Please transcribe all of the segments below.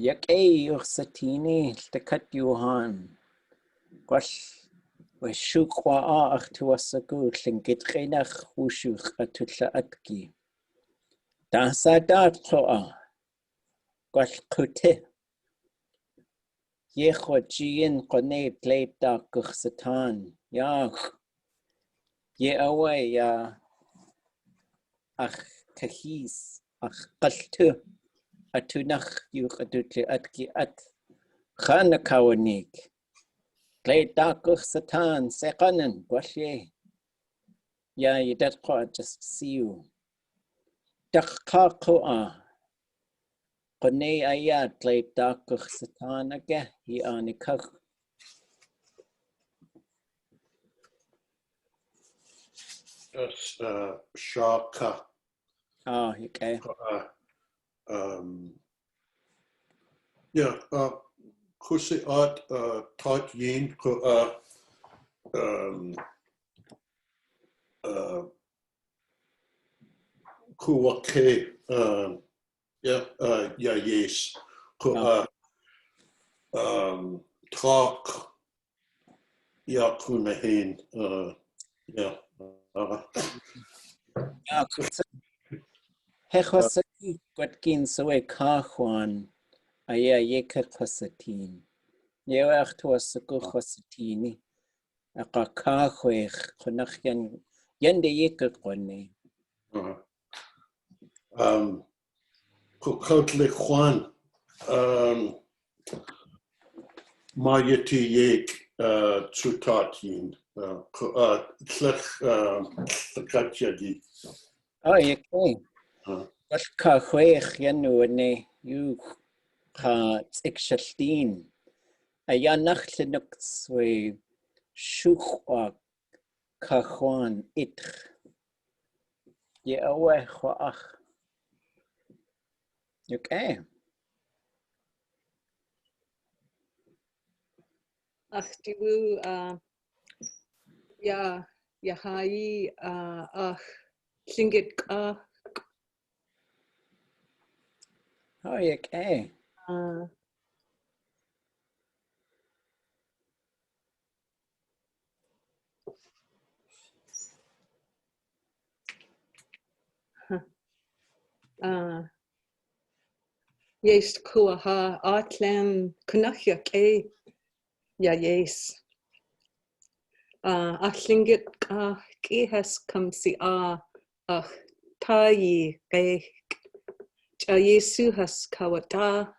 Yak uch satini Tlingit Johan. Gwall we shukwa ach tuasagu Tlingit reinach wushuch atutla atki. Dansa dat kloa. Gwall Ḳuhí. Yecho jiin qone plate da guch satan. Yach. Ye away ya ach kahis ach qaltu. Atunach yuch atutli atki at. Khana kawanik. Plate da guch satan sekanen gwall Yeah, you did quite just see you. Dakha koa. Qone ayat plate da guch satan aga. Hi anikach. That's shaka. Ah, okay. Yeah, kusi at tot yin kuwake yeah yes talk yeah kunahin yeah Yeah, hechosaki gwatkin soe kahwan. Aya yeka chosatin. Yewach tuasaku chosatini. Aka kahwech konach yende yeka qone. Kukotli Juan Mayati Yek Tsutatin Tlakatyadi. Oh, okay. Wat kahwech yanuane you ka tsikshaltin. Ayanach linuks we shuchwa kahwan itch. Ye awe chwaach. Okay. Ach diwu ya yahai ach Tlingit Oh, okay. Yes ḳuhá atlan kunachyak ya yes. Ach Tlingit ki has come si ach tayi ja Yesu has kawata.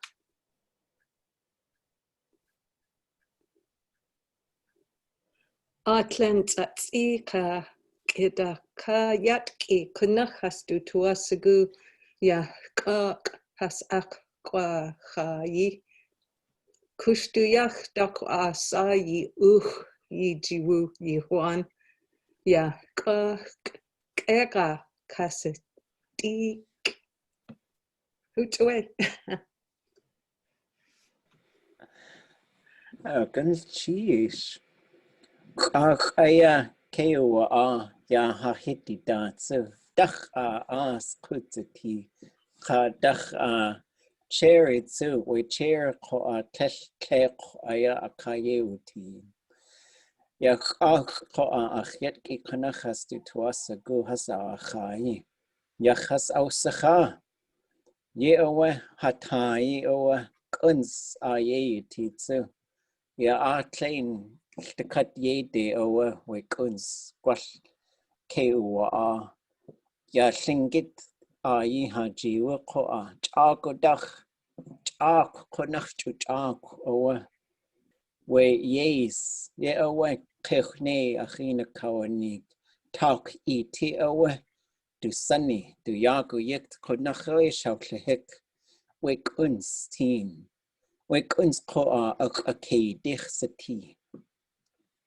Atlan tsatsi ka kida ka yatki kunach has du tuasagu ya has ak kwa chayi. Kushtuyach dak asa yi yi jiwu yi huan ya kega kaseti hutwe. Oh, guns cheese. Aya kewa ya hahiti datsu. Dach skutati. Ka dach cherry tsu. We chair ko tesh kek aya akaye uti. Ya ko achet ki kanachas tu tuasa gu hasa achai. Ya has ausacha. Ye owe hatai owe guns aye uti tsu. Ya atlein Tlingit yede owe we guns gwall kewa ya Tlingit ayi hajiwa ko chago dach chak konach chak owe we yes ye owe kechne achina kawanik tak iti owe du sunny du yago yekt konach owe shauklehek we guns teen we guns ko okay dich sati.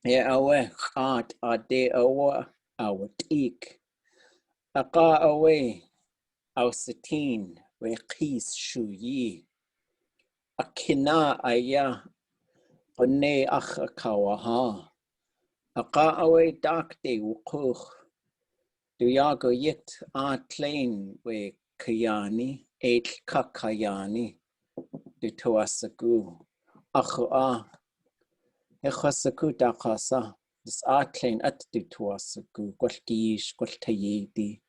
Ye awe khat ade awe awatik. Aka awe ausatin we qis shuyi. Akina aya qone ach kawaha. Aka awe dakte wukuch. Du yago yit atlein we kayani et kakayani. du tuasagu. ख़uhá. Hechasagu daqasa. This Tlingit at du tuasagu. Gwalgish, gwaltayedi.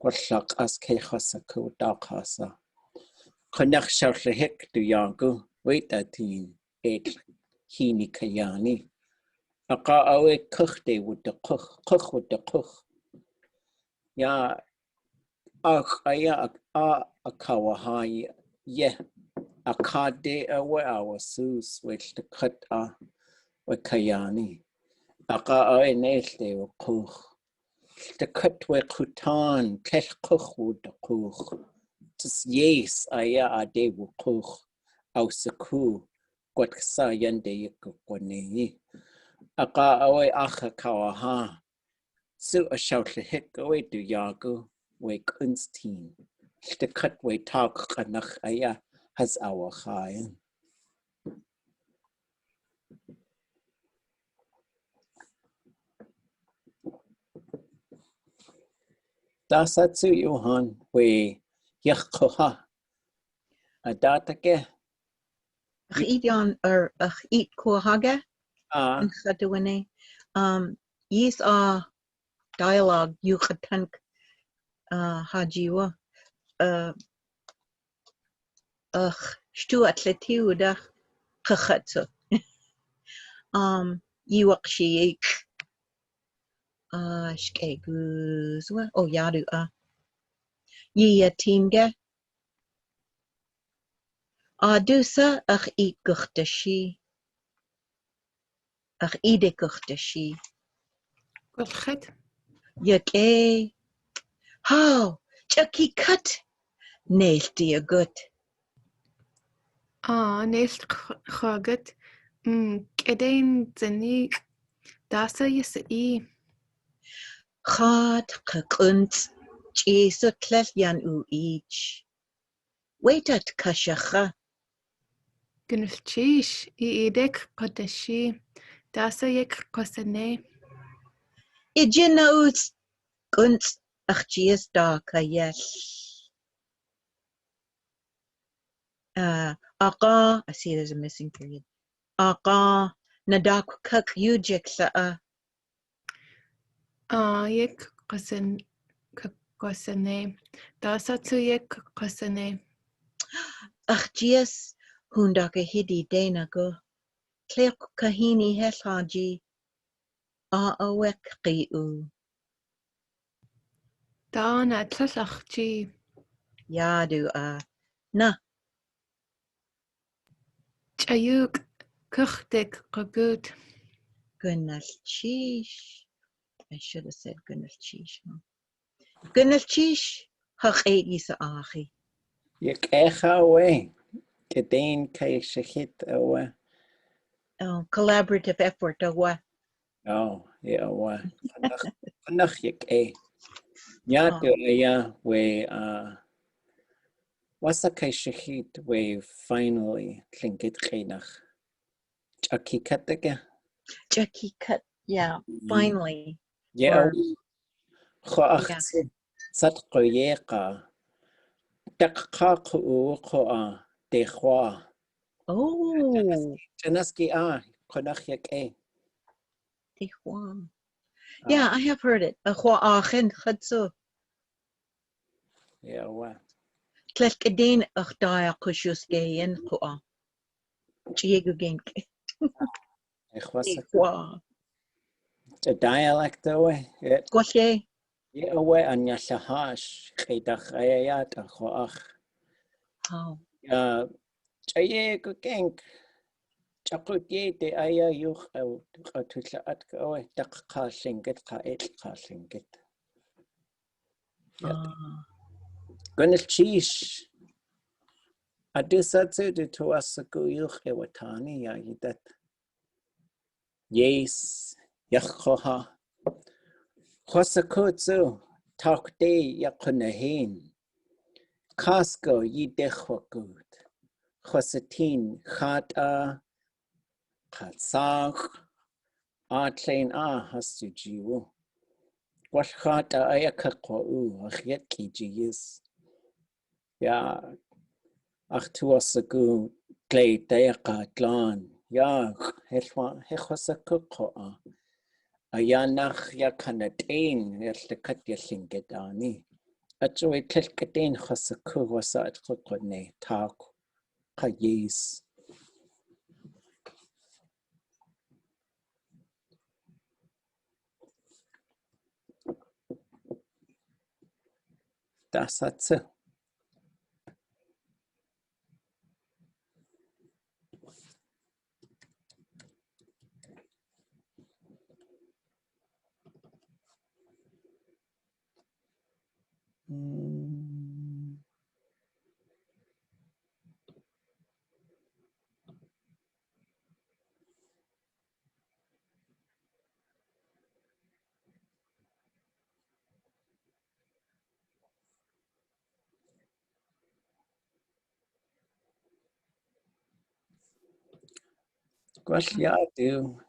Gwallak as kechasagu daqasa. ख़uneach shkalneek du yagu. Wait atin. Hini kayani. Aqa awe kuchte with the kuch with the kuch. Ya aya akawaha ye akade awe awasus which the cut we kayani. Aqa awe nelte with kuch. The cut we kutan kech kuch with the kuch. Tis yes aya ade with kuch. Ausaku. Gwatsa yende wanéiyi. Aqa awe kawaha. Su a shkalneek awe du yagu we kunstin. The cut we talk kanach aya has our chayan. Dasatsu Johan we ykhuhá. Adatake. Ach idion ach eat ḳuhá Ah. in ख़uhá. Yes dialogue yuchatank hajiwa. Ach stu atletiudach kachatsu. Yuakshik shkeguzwa. Oh yadu Yia teamge. Dusa ach eat guchtashi. Ach ide guchtashi. Gwalchyd. Yake. How? Chucky cut. Nailty a good. Neil chwagyd. Gyda'n dynnu dasa ysi. Chad kakunt. Jesu tlel yan u each. Wait at kashacha. Gynnylchish edrych podysi. Dasa yk cosane. Ijina ut kunt ach jes da kayel. Aqa, I see there's a missing period. Aqa nadak kak yujik sa Yk cosane. Dasa tu yk cosane. ach jes hundaka hidi dana go. Klek kahini helhaji. Awek qiu. Da na tlallachji. Yadu na. Chayuk kuchdik qagut. Gunnalchish. I should have said Gunnalchish. Gunnalchish. Hach eight isa achi. Yek echa away. Gedain kay shahit away. Collaborative effort awa. Oh, yeah, away. Kanach yek Yadu aya we wasa kay shahit we finally Tlingit khaynach. Chaki katake. Jackie cut. Yeah, finally. Yeah. Or- ख़uhá sat qoyeqa. Taqqa ḳuhá dekhwa. Oh, Janaski ख़unach yek Tijuana. Yeah, I have heard it. ख़uhá khadso. Yeah, wa. Tlekadin akhdaya kushuskeyen ख़uhá. Chiegu genke. Tijuana. A dialect away. Goshe. Yeah, away anya shahash. Khidach ayat ख़uhá. How? Chaye go genk. Chakut de aya yuch qatula atka away. Taqqa Tlingit qa Tlingit. Gunnalchish. Adusatsu du tuasagu yuch watani ya yidat. Yes, yakhoha. Khosakutsu takde yakunahin. Kasko yidechwakut. Khosatin khata khatsach. Atlain hastu jiwu. Washkhata ayakakwa achyet ki jiyis. Ya ach tuasagu glei deaqa glan. Ya, hechosaku koa. Ayanach ya kanatain, yaltakat yalingedani. Atjoy telkatain chosaku wasa at kokone, tak, kayis. Das it. Gwell yadu.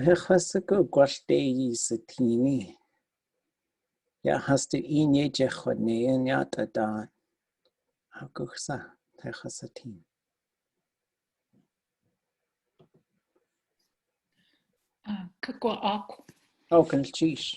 Hechosaku gwaldeyi satini. Ya hastu inye jechone en yata da. Hakusa, hechosatin. Kakwa aku. Oh, kalchish.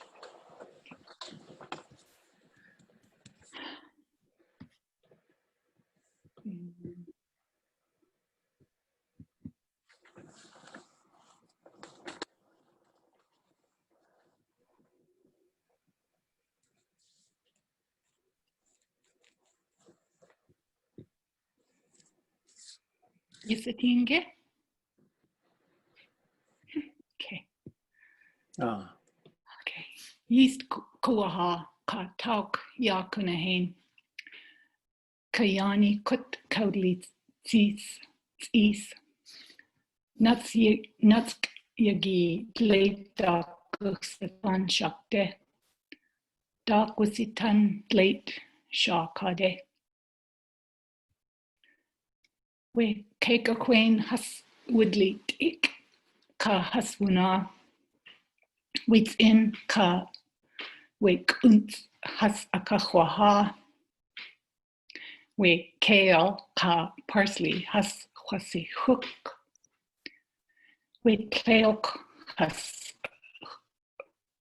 Yisatinge? Okay. Ah. Okay. Yeast kuaha ka tauk ya kunahain. Kayani kut kaudli tis. Nuts yagi glade kuksatan shakte. Dakwisitan glade shakade. We cake a queen has woodly ik ka haswuna. Within ka we kunt has akahuaha. We kale ka parsley has kwasi hook. We kale has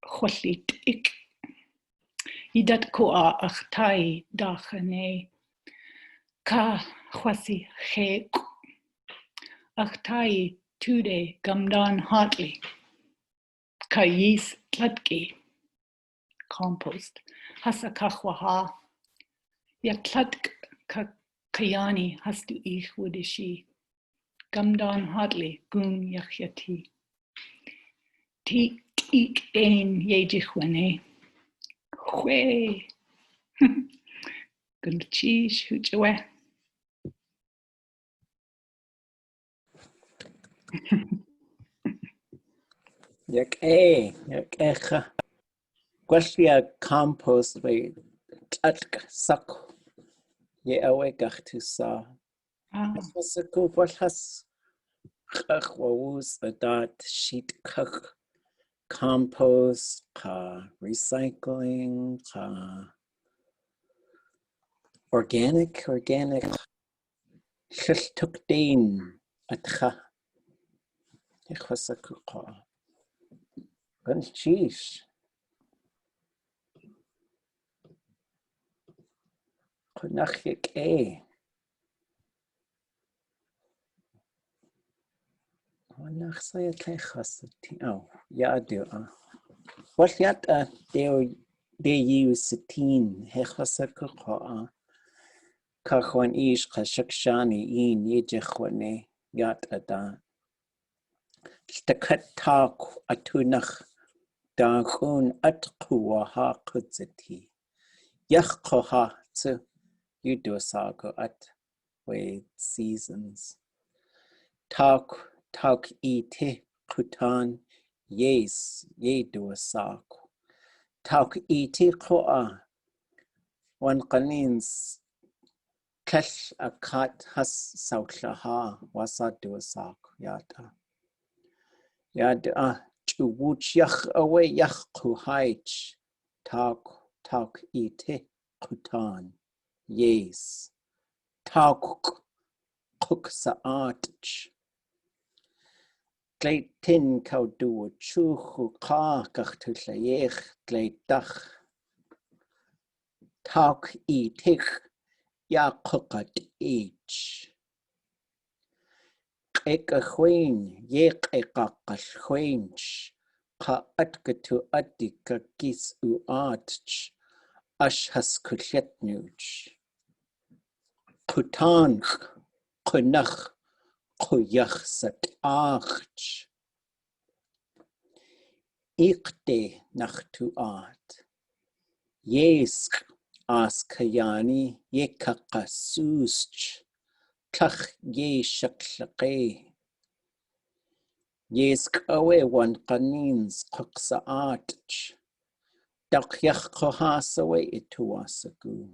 kwasi ik. Idat koa achtai dachane ka kwasi hek. Achtai tude gumdan hotly. Ka yis tlatki. Compost. Hasakahwaha. Yaklatk ka kayani hastu ich wudishi. Gumdan hotly gun yakyati. Ti ik dain yejichwane. Hwe. Gunchish hujawe. Yak echa. Gwellia compost we tatk sak. Ye awe gachtu sa. Hechosaku walhas. Chachwawus adat sheet cook. Compost, recycling, organic, shiltukdin, atcha, hechosakuqa, gunchish, kunachik Wanachsaya techasati, oh, yadu, what yat de use satin, hechosakuqa, Kachwan ish kashakshani in yejechwane yat ada. Stakat tak atunach dachun atkuaha kutzati. Yachkoha tsu yudosago at way seasons. Tak ite kutan yes yedosago. Tak ite koa. One kanins Kesh akat has sauklaha wasa duasak yata. Yada chuwuch yach away yach kuhaich tak ite kutan. yes. Tauk cook sa arch. Gleit tin kau du chuchu ka gachtulayech gleit dach. Tauk I tich ya cookat each. Ek a chwain, yek ek a chwainch. Ka atgatu adika gis u arch. Ash has kuletnuch. Kutanch, kunach, kuyach sat arch. Ikte nach tu art. Yesk as kayani yekaka susch. Klach ye shaklaqe. Yesk awe wan kanins koksa arch. Dakyach kohasa we ituasagu.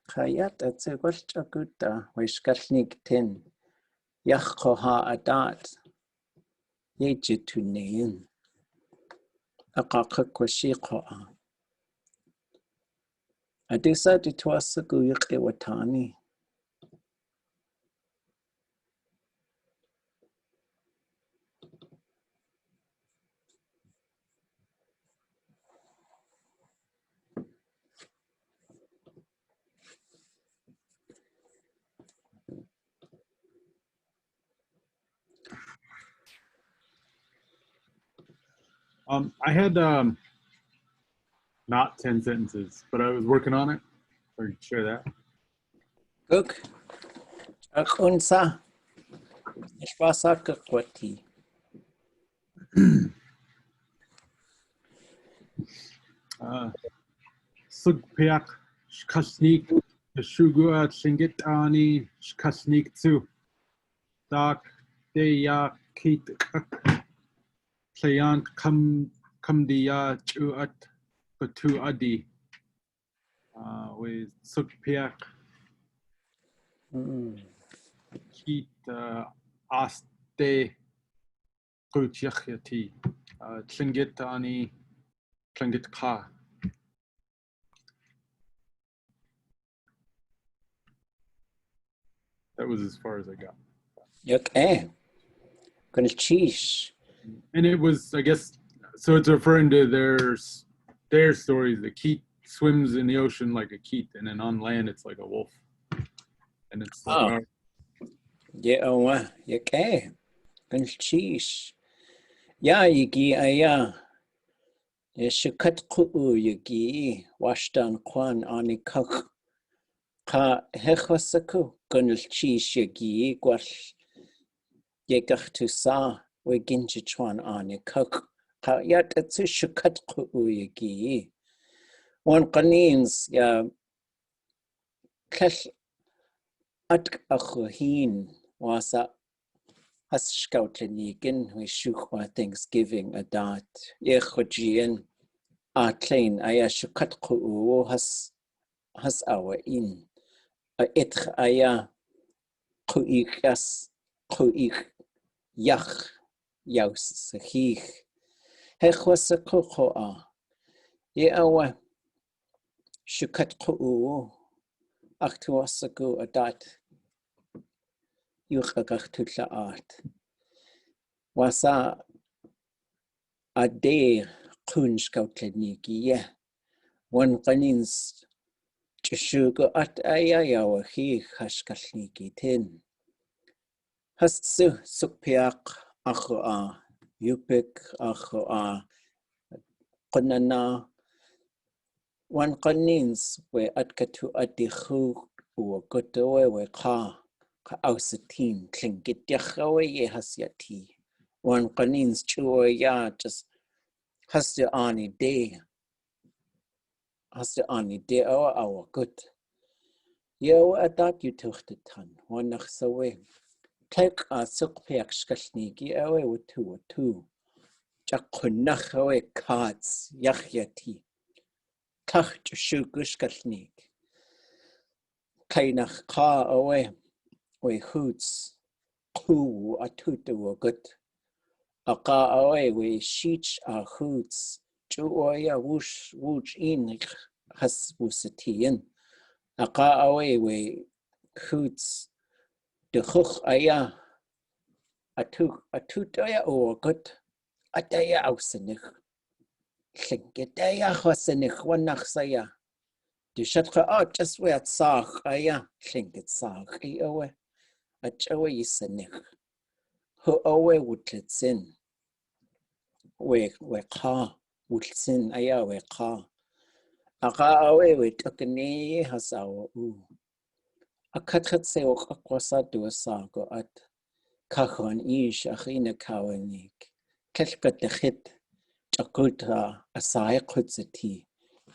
Kayat at se chaguta we shkalneek tin. Yach koha adat. Ye jitunein. Akakakwashi Adisa dituasagu yake watani. I had not 10 sentences, but I was working on it. So I can share that. Guk. Akunsa. Ishwasa kakwati. Sugpiak, shkalneek, shugua, Tlingit ani, shkalneek tsu. Dak, deya, kit, playan, kumdiya, chuat, batu adi. With sugpiak, kit, aste, kutyachyati. Tlingit ani, Tlingit ka. That was as far as I got. Okay. Kunchish. And it was, I guess, so it's referring to their stories. The keet swims in the ocean like a keet, and then on land it's like a wolf. And it's like, Yeah, okay. Kunchish. Ya yigi aya. Yeshukat ku'u yigi. Washtan kwan ani kak. Ka hechosaku. Kunchish yigi. Gwal. Yegach tu sa. We ginjichwan ani kak. Ka yat etsu shukat ku'u yigi. One kanins ya. Kesh at achuhin wasa has shkalneek we shuchwa Thanksgiving adat yechojian atlein aya shukat ku'u has awa in a etch aya ku'ik yas ku'ik yach yaus sahich hechwasa ku'choa ye awa shukat ku'u achtuasaku adat yuchagach tutla art. Wasa ade kun shkalneeki ye. One kanins chishugo at ayayawa he hashkalneeki tin. Hasu sukpiak achoa. Yupik achoa. Konana. One kanins we atkatu adichu u gotowe we ka. Ka ausatin Tlingit yachawe ye hasyati. One kanins chuo ya just hasya ani de. Hasya ani de awa good. Yo adat you tuchtitan. One nach sawe. Tek a sukpiak shkalneeki awe watu. Jakunach awe kats yachyati. Kach shugu shkalneek. Kainach ka awe. We hoots. ku atutu gut. Aka away we sheech a hoots. Juoya wooch in has wusatian. Aka away we hoots de hoch aya atutaya or gut. Ataya ausenich. Tlingit hosenich wanachsaya. Du shatka out just where it's sach aya. Tlingit sach awe. Achawa yisenich. Ho awe wutlitsin. We ka wutlitsin aya we ka. Aka awe we tukani hasawa u. Akatkat se ok akwasa duasago at. Kachon ish achina kawanik. Kelkat de hit. Chakuta asai kutsati.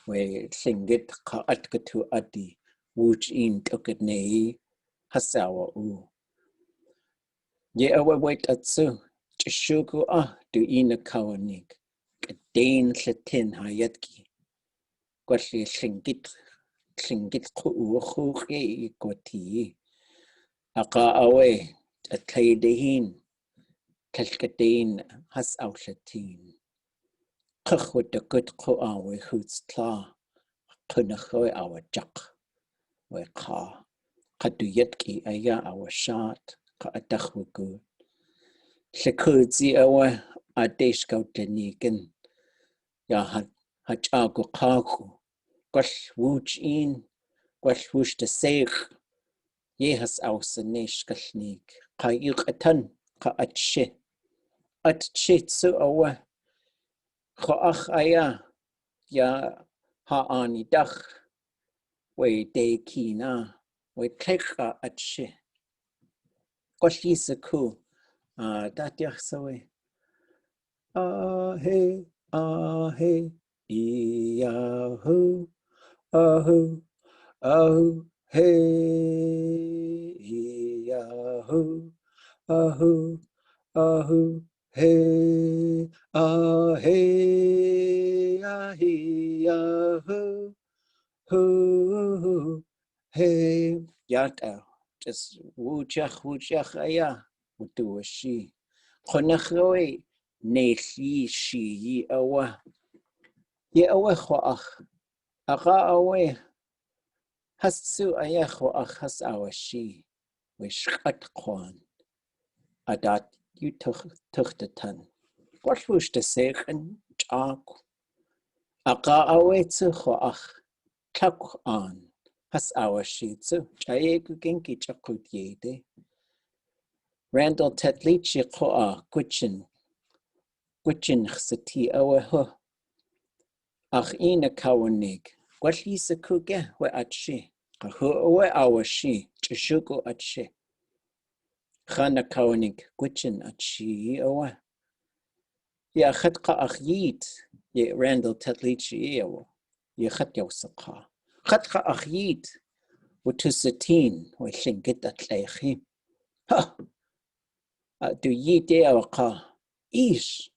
We Tlingit ka atkatu adi. Wuch in tukani hasawa u. Ye awe wait atsu. Chishugu do ina kawanik. Kadain latin hayatki. Gwalli Tlingit kuuchuki gwati. Aka awe atlaydahin. Kalkadain has outlatin. Kuchwit the good kuawe hoots tla. Kunachoy our jack. We ka. Kaduyetki aya our shot. Ka adachwagu. Tlikuzi awe adeshko tenigan. Ya hachago kaku. Gwall wooch in. Gwall wooch de seich. Ye has ausane shkalneek. Ka atan. Ka atshe. Atshe tsu awe. Ḳuhá aya. Ya ha ani dach. We de kina. We tlecha atshe. Gwall yisaku. Dat yach sawe. Ahe. Ahe. Iyahu. Ahu. Ahu. Hey. Iyahu. Ahu. Ahu. Hey. Ahe. Ahi. Ahu. Hu. Hey. Yata. Just wujach aya. Utuashi. Khonakhwe. Nechi shi yi awa. Ye awa khoach. Aga awe. Hasu aya khoach has awashi. We shkat kwan. Adat you tuchtatan. What was the second chak? Aga awe tsu khoach. Klak an. Has awashi tsu. Chaegu genki chakut yede. Randall tetlichi khoa. Gwichin ksati awe ho. Ach ina kawanig. Gwalli sa kuge we atshi. Kahu we awashi. Chishuku atshi. Khana kawanig. Gwichin atshi awe. Ya khatka ach yit. Ye Randall tetlichi ewo. Ye khat yawsaka. Khatka ach yit. Wutusatin. We Tlingit atlechi. Ha. Do yit ewa ka. Ish.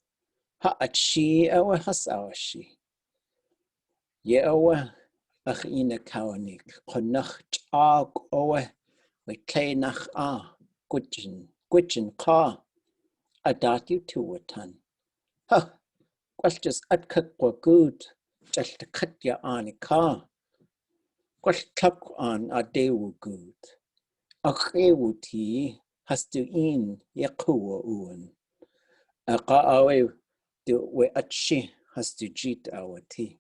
Ha atshi awe has awashi. Ye awe. Ach ina kawanik. Konach chag awe. We kleinach Gwichin ka. Adat you to watan. Ha. Gwal just atkat wa good. Just to cut ya ani ka. Gwal tlak an adewu good. Ach ewu ti. Has to in yakuwa uan. Aka awe. Do we atshi. Has to jit awati.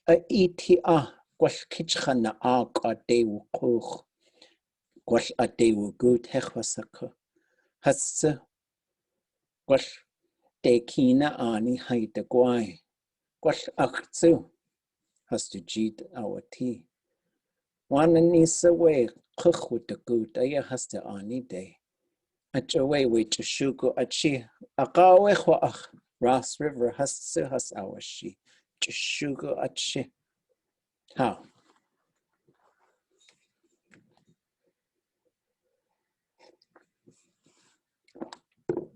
A iti gwal kitchana adewu kuch. Gwal adewu good hechwasaka. Has gwal de kina ani haida gwai. Gwal achtsu. Has to jit awati. Wana nisa we kuch with the good. Aya has to ani de. Achawe we chishuku achi. Akawe chwaach. Ross River has awashi. Chishuku achi. How?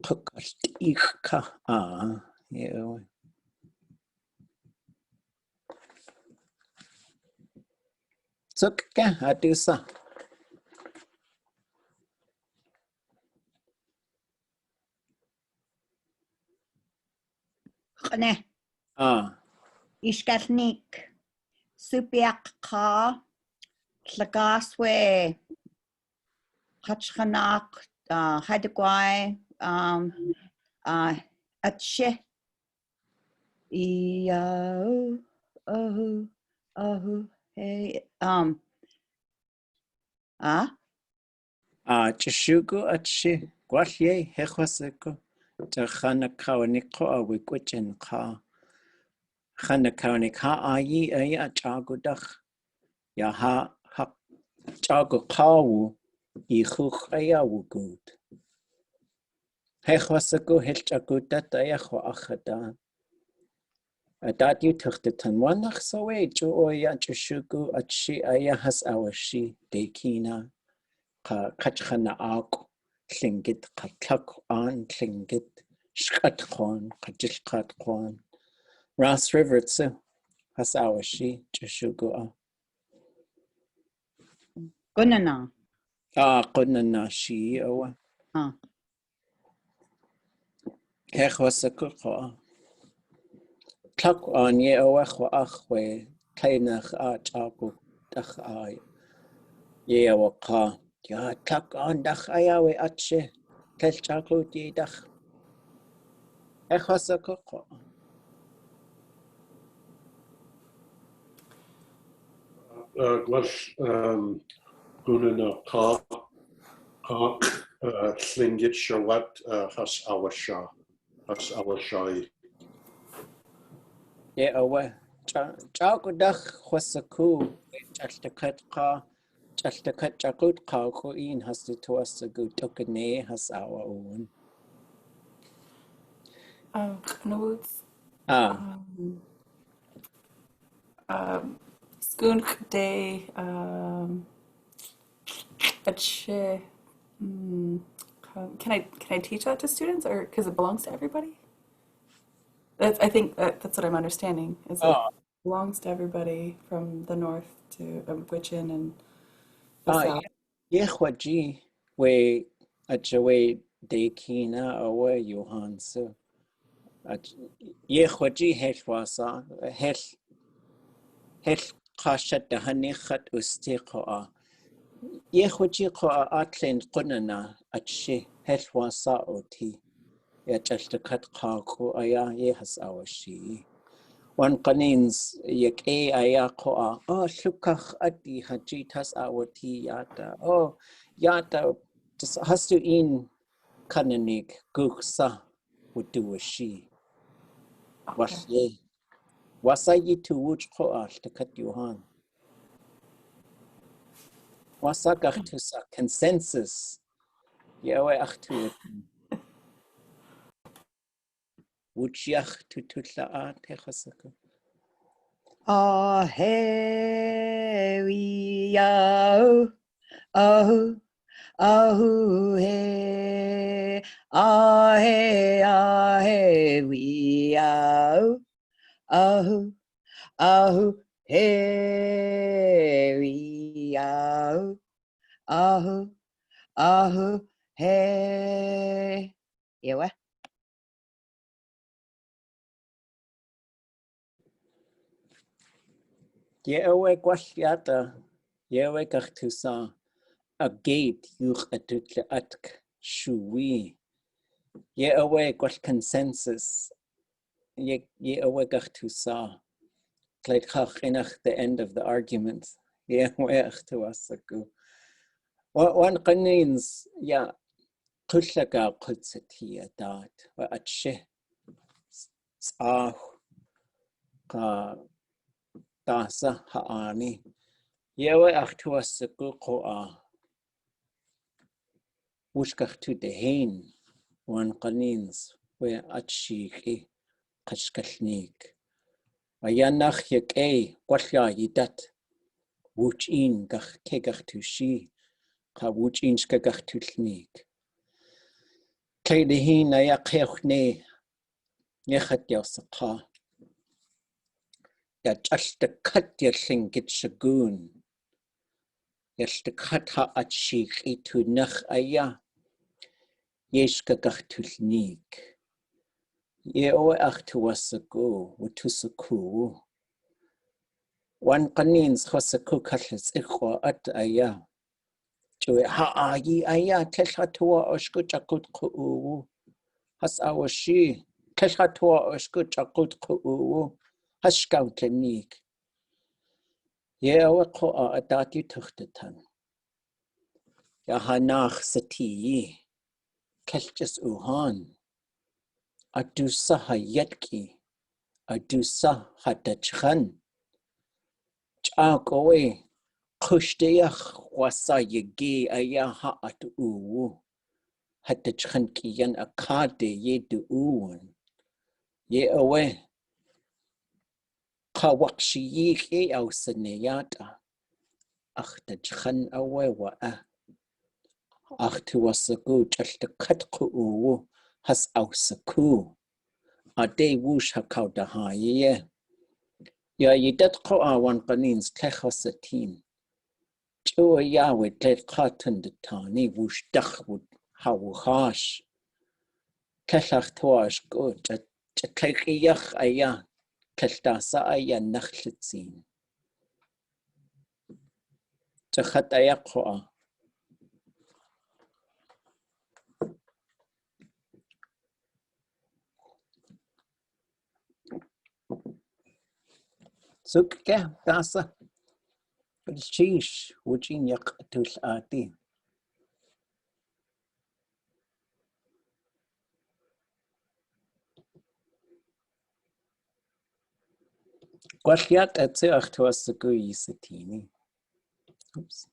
Pukatika. Yeah. Sukka adusa. shkalneek. Shkalneek. Supiak ka. Tlagaswe. Tkachkanak. Hadagwai. Atshe. Hey. Chishugu atshi. Gwalye hechwaseko. Chana kawaniko awikuchen ka. Chana kawanika ayi aya chagudach. Ya ha chagu kawu. Ichuch aya wugud. Hechwaseko helchagudat aya chwa that you took the tanwanach so way oya chishugu atshi aya has awashi dekina ka kachana ak Tlingit ka tlak an Tlingit shkatkhon ka jishkatkhon Ras River tsu has awashi chishugu Gunana. qunana shi owa hechwasako Tlak an ye owa chwa achwe kainach chaku dach ay ye owa ka ya tlak an dach ayawe atche tel chaku di dach hechwasako Gwash Gunana Ka Tlingit Shawat Has Awasha Has Awashai. ye owa chaku dach chwasaku chaltakat ka chaltakat chakut ka ko in has to asagu tokane has awa un Knoods. Skunk day. Ache. Can I teach that to students, or because it belongs to everybody? I think that's what I'm understanding. Is it belongs to everybody from the north to Wichin and the south. ye khwaji we achawe dekina awa Johan so ye khwaji helwasa hel khashat dahani khat ustiqa ye khwaji qa atlen qunana atshi helwasa oti ya chaltakat qaqu aya ye has awashi one qanins yek aya qa lukakh adi haji tas awati yata yata just has to in shkalneek guksa wuduwashi wasye wasayi tu wuch qa takat Johan wasakach to sa consensus yawe achtu wuchiach to tutla techasaka Hey, we oh, oh, oh, hey, we oh, oh, oh, hey, we oh, hey. Yeah, what? yawe kwashyata yawe kach to sa a gate yuch atutla atk shui yawe kwash consensus yawe kach to sa Kleit chach inach the end of the argument yawe ach to asaku one qanins ya kullaka qutsati dat wa atshe ka tasa haani yawe ach to asaku qoa wushkach to the hain one qanins we atshiki shkalneek ayanach yake kwalya yidat wuchin gach kegach to shi ka wuchin skagach to Tlingit Kleide na ya qeochne nechat yasaqa ya chaltakat ya Tlingit shagun ya chaltakat ha atshiki to nach aya yeshkagach to Tlingit Ye owe ach tuwasaku, wutusaku. Wan kanins hosaku kallis ikwa at aya. Joe ha ayi aya teshatua oshku chakut ku. Has awashi teshatua oshku chakut ku. Has shkalneek. Ye owe ko adati tuchtatan. Ya hanach sati. Kelches uhan. Adusa hayetki. Adusa hadachhan. Chakowe. Kushtiach wasa yegi ayaha at uwu. Hadachhan kiyan akade ye du uwan. Ye awe. Kawakshi ye ausaneyata. Ach dachhan awe wa Ach tuwasagu chalta katku uwu. Has ausaku. Ade wush hakaudaha ye. Ya yidat ko awan kanins techosatin. Chua yawe tled katan de tani wush dachwud hawuhash. Kellach tuash go chatlekiyach aya. Keltasa aya nachlitzin. Chachat aya koa. Sukke dasa. Chish wujin yak tul ati. Gwalliat etze ach tuwasagu yisatini. Oops.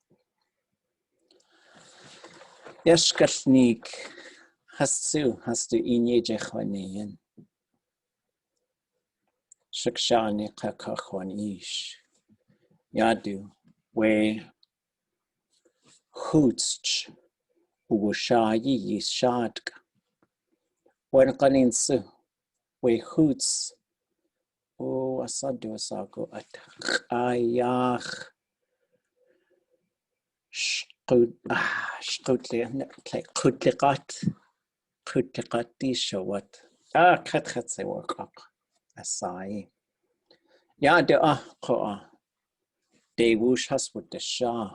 Shkalneek. Hastu inye jechwaneyen. Shkalneek kakachwanish. Yadu we hootsch uwashayi yishadk. Wen kaninsu we hoots o asadu asago at ayach Tlingit shawat. Kat se wakak asai. Yadu koa. De wush haswut de shah.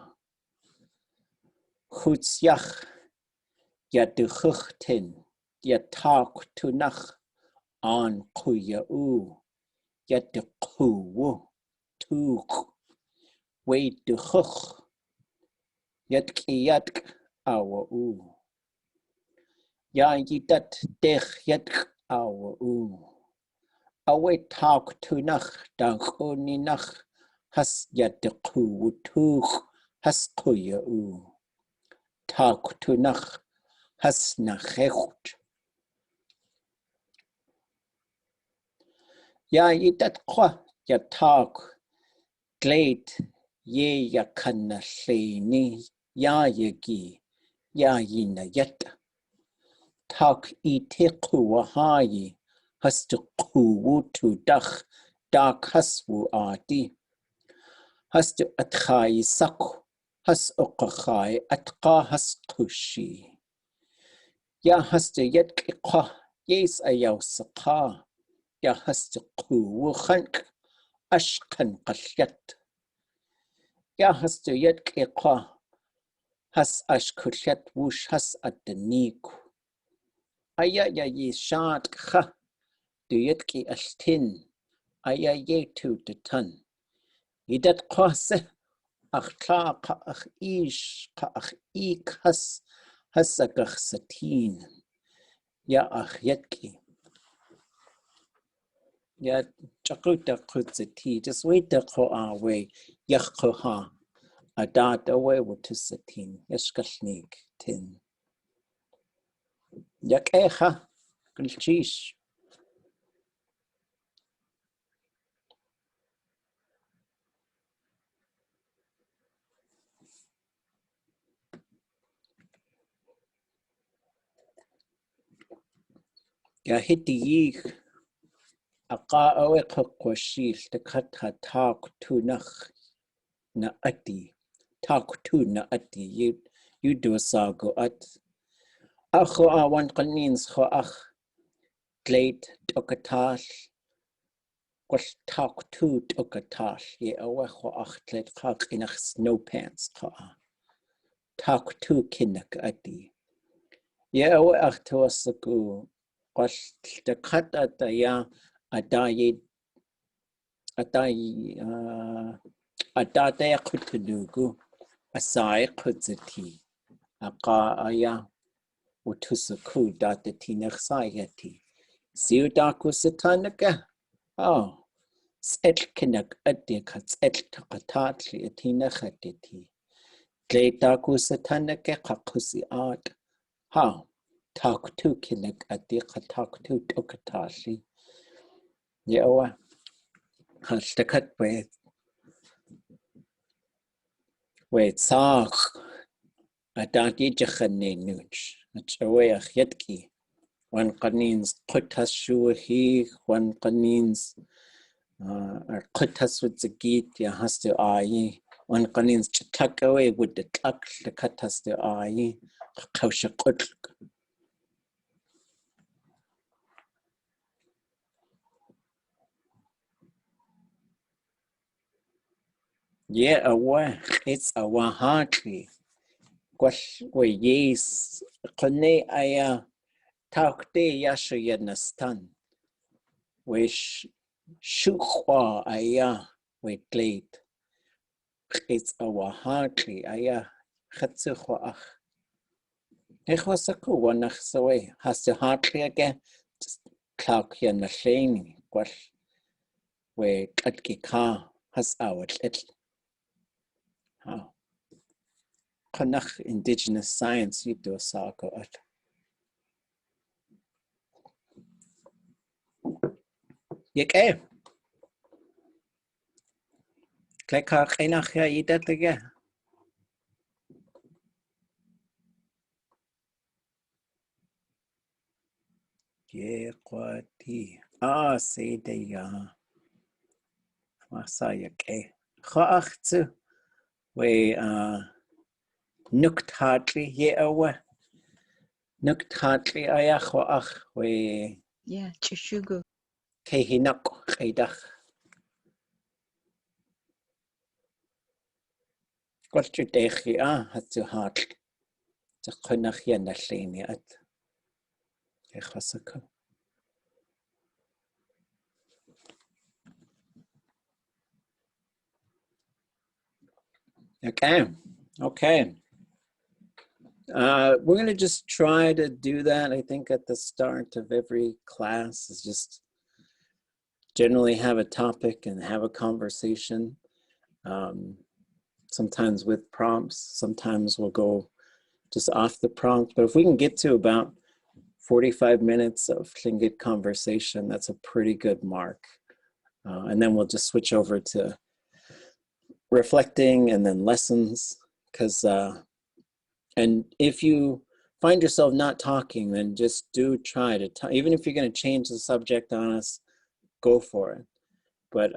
Hoots yach. Yadu chuchtin. Yatak tunach. An kuya u. Yadu kuwu. Tuk. Wait du chuch. Yatk awa u. Ya yidat dech yatk awa u. Awe tak tunach. Dank uninach. Has yadu kuwu tuk. Has kuya u. Tak tunach. Has nachecht. Ya yidat kwa. Ya tak. Gleit. Ye ya kana lleni. Ya yagi. Ya yina yet. Tak ite kuwahayi. Has tu kuwu tu dach. Dak haswu adi. Has tu atchai saku. Has uqachai atqa has kushi. Ya has tu yet kwa. Yes ayaw saka. Ya has tu kuwu khank. Ashkan qalyat. Ya has tu yet kwa. Has ashkulyat wush has adaniku. Aya ya ye shad kha. Du yet ki altin. Aya ye tu de tan. Yidat kwase. Ach kla ka ach ish ka ach ik has agach satin. Ya ach yetki. Ya chakuta kutzati. Just wait the ko away. Yach koha. Adat away with satin. Shkalneek tin. Yak echa. Gulchish. Ya hiti yich. Aqa awe kwakwashil. The kata tak tunach na ati. Tak tu na ati. You do sago at. Acho awan kanins cho ach. gleit okatal gwell talk to okatal ye awe cho achtled chak inach snow pants cha talk to kinnak adi ye awe achtoasaku gwell de kat adaya adaye adadaya kutunugu asai kutzati aqa aya utusaku datati naxayati siudaku satanaka oh setkinak adikat setkatatli atina khatiti gleitaku satanaka qakusi art ha talk to kinak adikat talk to tokatashi yawa hashtakat wait saq adati jakhane nuch achawe akhyatki one qanins qutas shuhi one qanins qutas with the git ya has to ai one qanins chakawe with the tlak the katas to ai qawshaqut yeah awa it's a wahatli kwash we yes qane aya talkte yasha yadnastan wish shukwa aya we glade it's a wahatli aya khatsukhwa ეხვასაკო ვანახსოვე ჰასე ჰარტლიაგე კლაკია ნაშენი ყვაშ ვე ყატკიკა ჰას ავატლეთ ყნახ indigenous science იდო საკო ათ ეკე კლეკა ყინახია იდატგე ყვატი სეიდეია მასაიაკე ხახც ვე ნუქტატრი ეავა ნუქტატრი აია ხახ ვე Yeah, chishugo. ქეհინაკ ყიდახ ყორჭიტეხია ჰაცუ ჰატ წხნახია ნაშენი ათ ეხვასაკო Okay. We're going to just try to do that. I think at the start of every class is just generally have a topic and have a conversation. Sometimes with prompts, sometimes we'll go just off the prompt. But if we can get to about 45 minutes of Tlingit conversation, that's a pretty good mark. And then we'll just switch over to reflecting and then lessons, because and if you find yourself not talking, then just do try to talk. Even if you're going to change the subject on us, go for it. But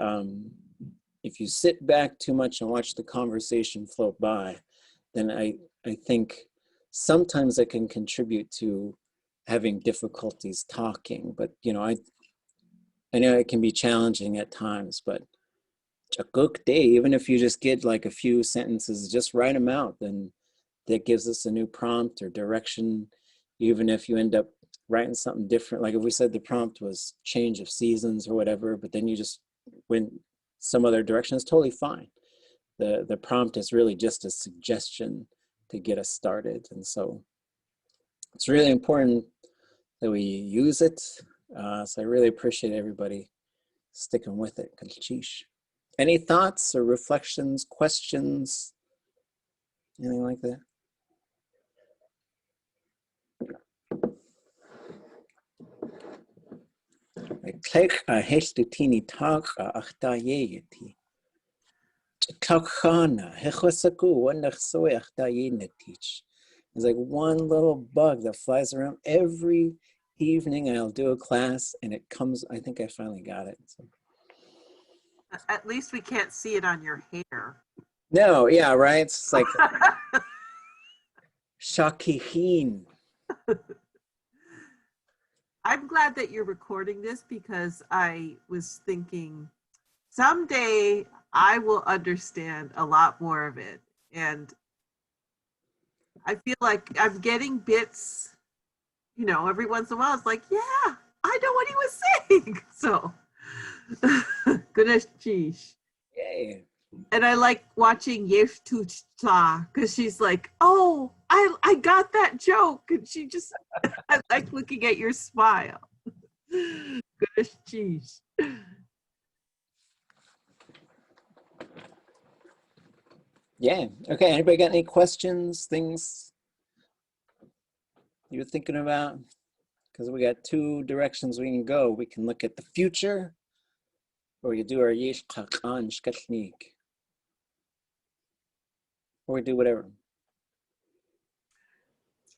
if you sit back too much and watch the conversation float by, then I think sometimes that can contribute to having difficulties talking. But you know, I know it can be challenging at times, but a good day, even if you just get like a few sentences, just write them out, then that gives us a new prompt or direction. Even if you end up writing something different, like if we said the prompt was change of seasons or whatever, but then you just went some other direction, it's totally fine. The prompt is really just a suggestion to get us started. And so it's really important that we use it. So I really appreciate everybody sticking with it. Any thoughts or reflections, questions, anything like that? Kleich a hestutini tag a achtayeti. Chakana hechosaku wandach soy achtayetich. It's like one little bug that flies around every evening. I'll do a class and it comes. I think I finally got it. So. At least we can't see it on your hair. No, yeah, right. It's like shakihin. I'm glad that you're recording this because I was thinking someday I will understand a lot more of it. And I feel like I'm getting bits, you know, every once in a while. It's like, yeah, I know what he was saying. So, goodness, geez. Yay. And I like watching Yesh Tuchta because she's like, oh, I got that joke. And she just, I like looking at your smile. Goodness, geez. Yeah. Okay. Anybody got any questions, things you were thinking about? Because we got two directions we can go. We can look at the future, or you do our yesh kakan shkalneek, or we do whatever.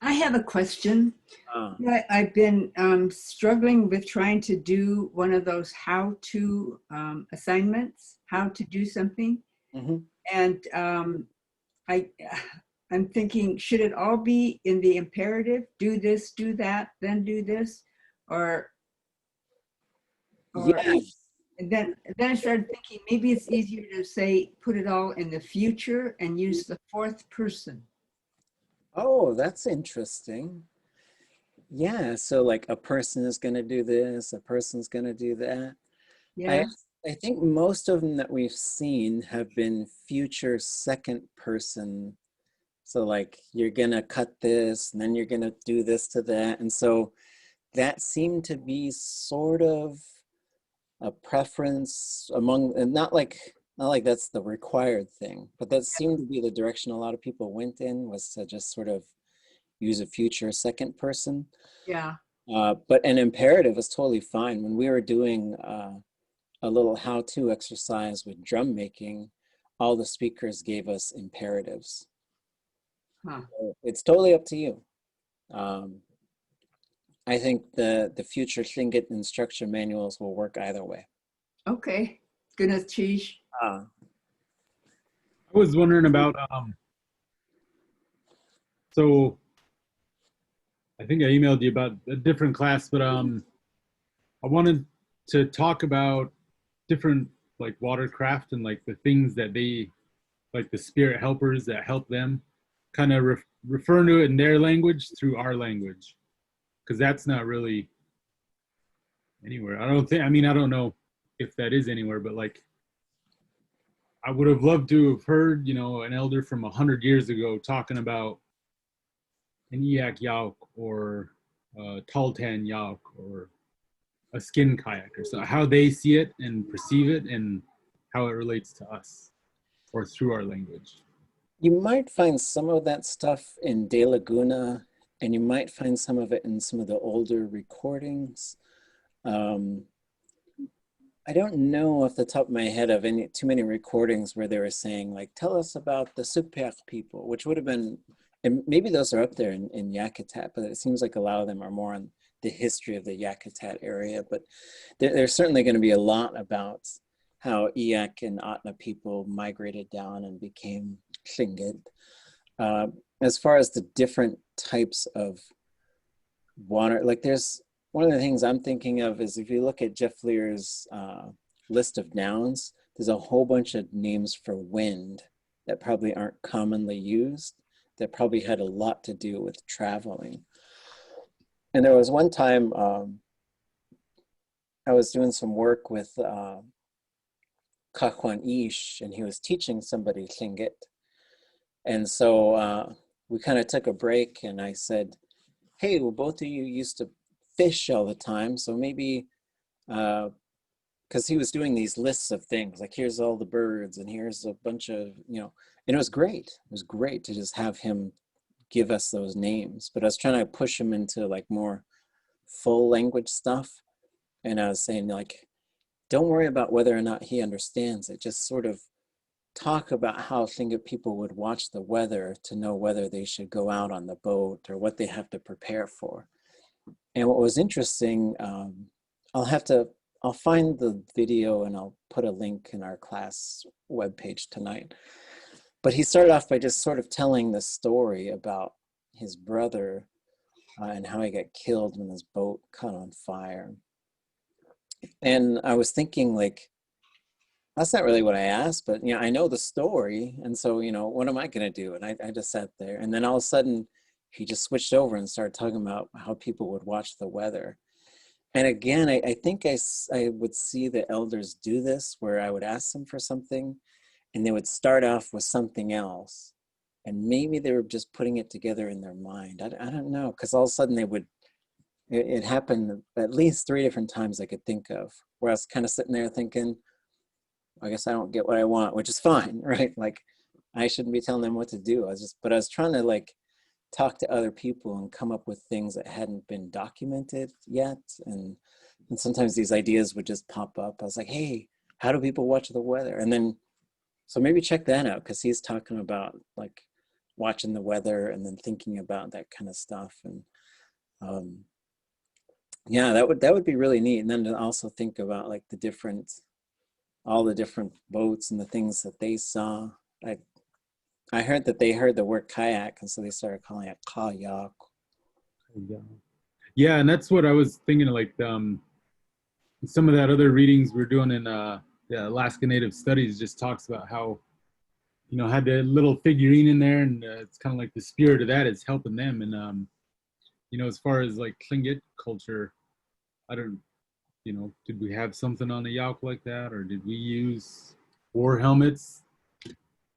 I have a question. I've been struggling with trying to do one of those how-to assignments, how to do something. Mm-hmm. And I'm thinking, should it all be in the imperative? Do this, do that, then do this? Or Yes. and then I started thinking maybe it's easier to say, put it all in the future and use the fourth person. Oh, that's interesting. Yeah, so like a person is going to do this, a person's going to do that. Yeah. I think most of them that we've seen have been future second person. So like you're going to cut this and then you're going to do this to that. And so that seemed to be sort of a preference among, and not like that's the required thing, but that seemed to be the direction a lot of people went in, was to just sort of use a future second person. Yeah. But an imperative is totally fine. When we were doing a little how-to exercise with drum making, all the speakers gave us imperatives. Huh. So it's totally up to you. I think the future Tlingit instruction manuals will work either way. Okay. Goodness, Chish. I was wondering about, so I think I emailed you about a different class, but I wanted to talk about different like watercraft and like the things that they, like the spirit helpers that help them, kind of refer to it in their language through our language, because that's not really anywhere. I don't know if that is anywhere, but like I would have loved to have heard, you know, an elder from 100 years ago talking about an Iyak Yauk or Taltan Yauk or a skin kayak, or so, how they see it and perceive it and how it relates to us or through our language. You might find some of that stuff in De Laguna, and you might find some of it in some of the older recordings. I don't know off the top of my head of too many recordings where they were saying like, tell us about the Supek people, which would have been, and maybe those are up there in Yakutat, but it seems like a lot of them are more on the history of the Yakutat area. But there's certainly going to be a lot about how Iyak and Atna people migrated down and became Tlingit. As far as the different types of water, like there's, one of the things I'm thinking of is if you look at Jeff Lear's list of nouns, there's a whole bunch of names for wind that probably aren't commonly used, that probably had a lot to do with traveling. And there was one time I was doing some work with wanéiyi, and he was teaching somebody Tlingit. And so we kind of took a break and I said, hey, well, both of you used to fish all the time, so maybe, because he was doing these lists of things, like here's all the birds and here's a bunch of, you know, and it was great. It was great to just have him give us those names, but I was trying to push him into like more full language stuff. And I was saying like, don't worry about whether or not he understands it, just sort of talk about how Tlingit people would watch the weather to know whether they should go out on the boat or what they have to prepare for. And what was interesting, I'll find the video and I'll put a link in our class webpage tonight. But he started off by just sort of telling the story about his brother and how he got killed when his boat caught on fire. And I was thinking, like, that's not really what I asked, but I know the story, and so what am I gonna do? And I just sat there, and then all of a sudden he just switched over and started talking about how people would watch the weather. And again, I think I would see the elders do this, where I would ask them for something and they would start off with something else, and maybe they were just putting it together in their mind. I don't know, because all of a sudden it happened at least 3 different times I could think of, where I was kind of sitting there thinking, I guess I don't get what I want, which is fine, right? Like, I shouldn't be telling them what to do. But I was trying to, like, talk to other people and come up with things that hadn't been documented yet. And sometimes these ideas would just pop up. I was like, hey, how do people watch the weather? And then, so maybe check that out, because he's talking about, like, watching the weather and then thinking about that kind of stuff. And yeah, that would be really neat. And then to also think about, like, all the different boats and the things that they saw. I heard that they heard the word kayak, and so they started calling it kayak. Yeah, and that's what I was thinking of, like, some of that other readings we're doing in the Alaska Native Studies just talks about how, had the little figurine in there, and it's kind of like the spirit of that is helping them. And, as far as, like, Tlingit culture, I don't, did we have something on the Yauk like that, or did we use war helmets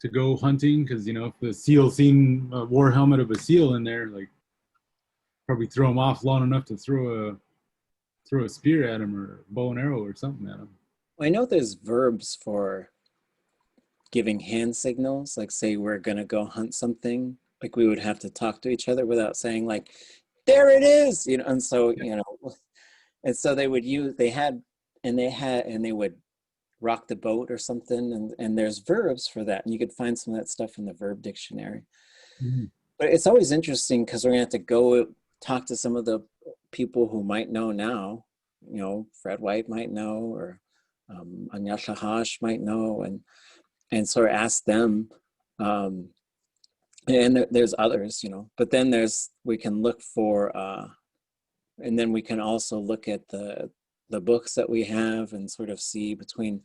to go hunting? Because if the seal seen a war helmet of a seal in there, like, probably throw him off long enough to throw a spear at him, or a bow and arrow or something at him. I know there's verbs for giving hand signals, like, say we're gonna go hunt something, like, we would have to talk to each other without saying, like, there it is, and so and so they would they would rock the boat or something, and there's verbs for that, and you could find some of that stuff in the verb dictionary. Mm-hmm. But it's always interesting, because we're gonna have to go talk to some of the people who might know now. Fred White might know, or Anya Shahash might know, and sort of ask them. And there's others, but then we can look for, and then we can also look at the books that we have and sort of see between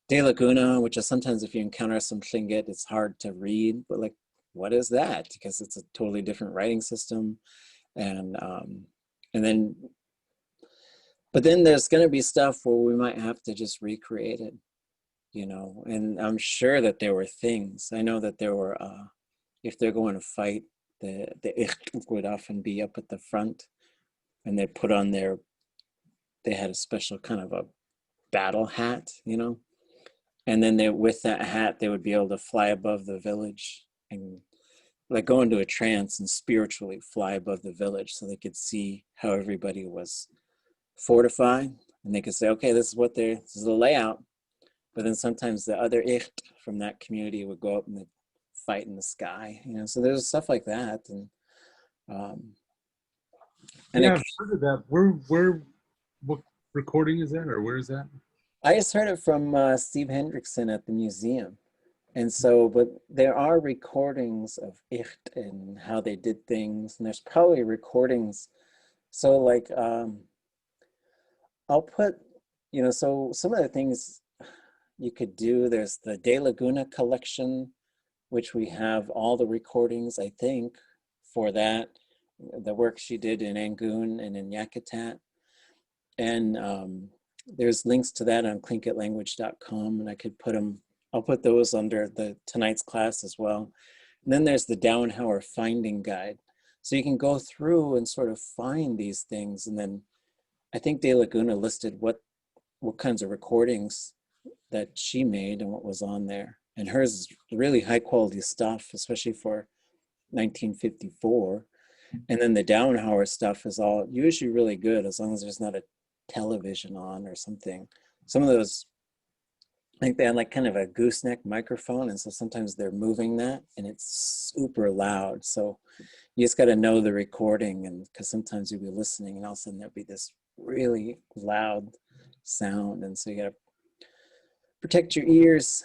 De Laguna, which is sometimes, if you encounter some Tlingit, it's hard to read, but, like, what is that? Because it's a totally different writing system. And then, but then there's going to be stuff where we might have to just recreate it, and I'm sure that there were things. I know that there were, if they're going to fight, the icht would often be up at the front, and they'd put on they had a special kind of a battle hat, and then with that hat, they would be able to fly above the village and, like, go into a trance and spiritually fly above the village, so they could see how everybody was fortified, and they could say, okay, this is the layout. But then sometimes the other icht from that community would go up and fight in the sky, so there's stuff like that. And yeah, I've heard of that. What recording is that, or where is that? I just heard it from Steve Hendrickson at the museum. And so, but there are recordings of icht and how they did things, and there's probably recordings. So, like, I'll put, so some of the things you could do, there's the De Laguna collection, which we have all the recordings, I think, for that, the work she did in Angoon and in Yakutat. And there's links to that on tlingitlanguage.com, and I'll put those under tonight's class as well. And then there's the Downhauer Finding Guide. So you can go through and sort of find these things. And then I think De Laguna listed what kinds of recordings that she made and what was on there. And hers is really high quality stuff, especially for 1954. And then the Downhauer stuff is all usually really good, as long as there's not a television on or something. Some of those, I think they had, like, kind of a gooseneck microphone, and so sometimes they're moving that, and it's super loud. So you just got to know the recording, and because sometimes you'll be listening, and all of a sudden there'll be this really loud sound, and so you got to protect your ears.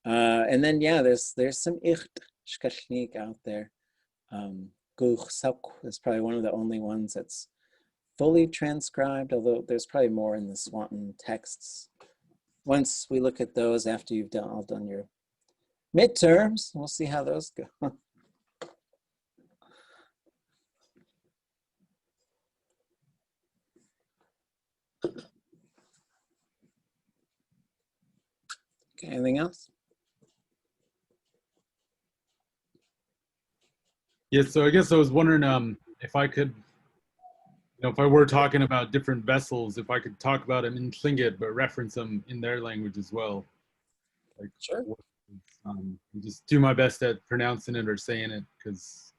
And then, yeah, there's some shkalneek out there. is probably one of the only ones that's fully transcribed, although there's probably more in the Swanton texts. Once we look at those after you've all done your midterms, we'll see how those go. Okay, anything else? Yeah, so I guess I was wondering if I could, if I were talking about different vessels, if I could talk about them in Tlingit, but reference them in their language as well. Like, sure. Just do my best at pronouncing it or saying it, because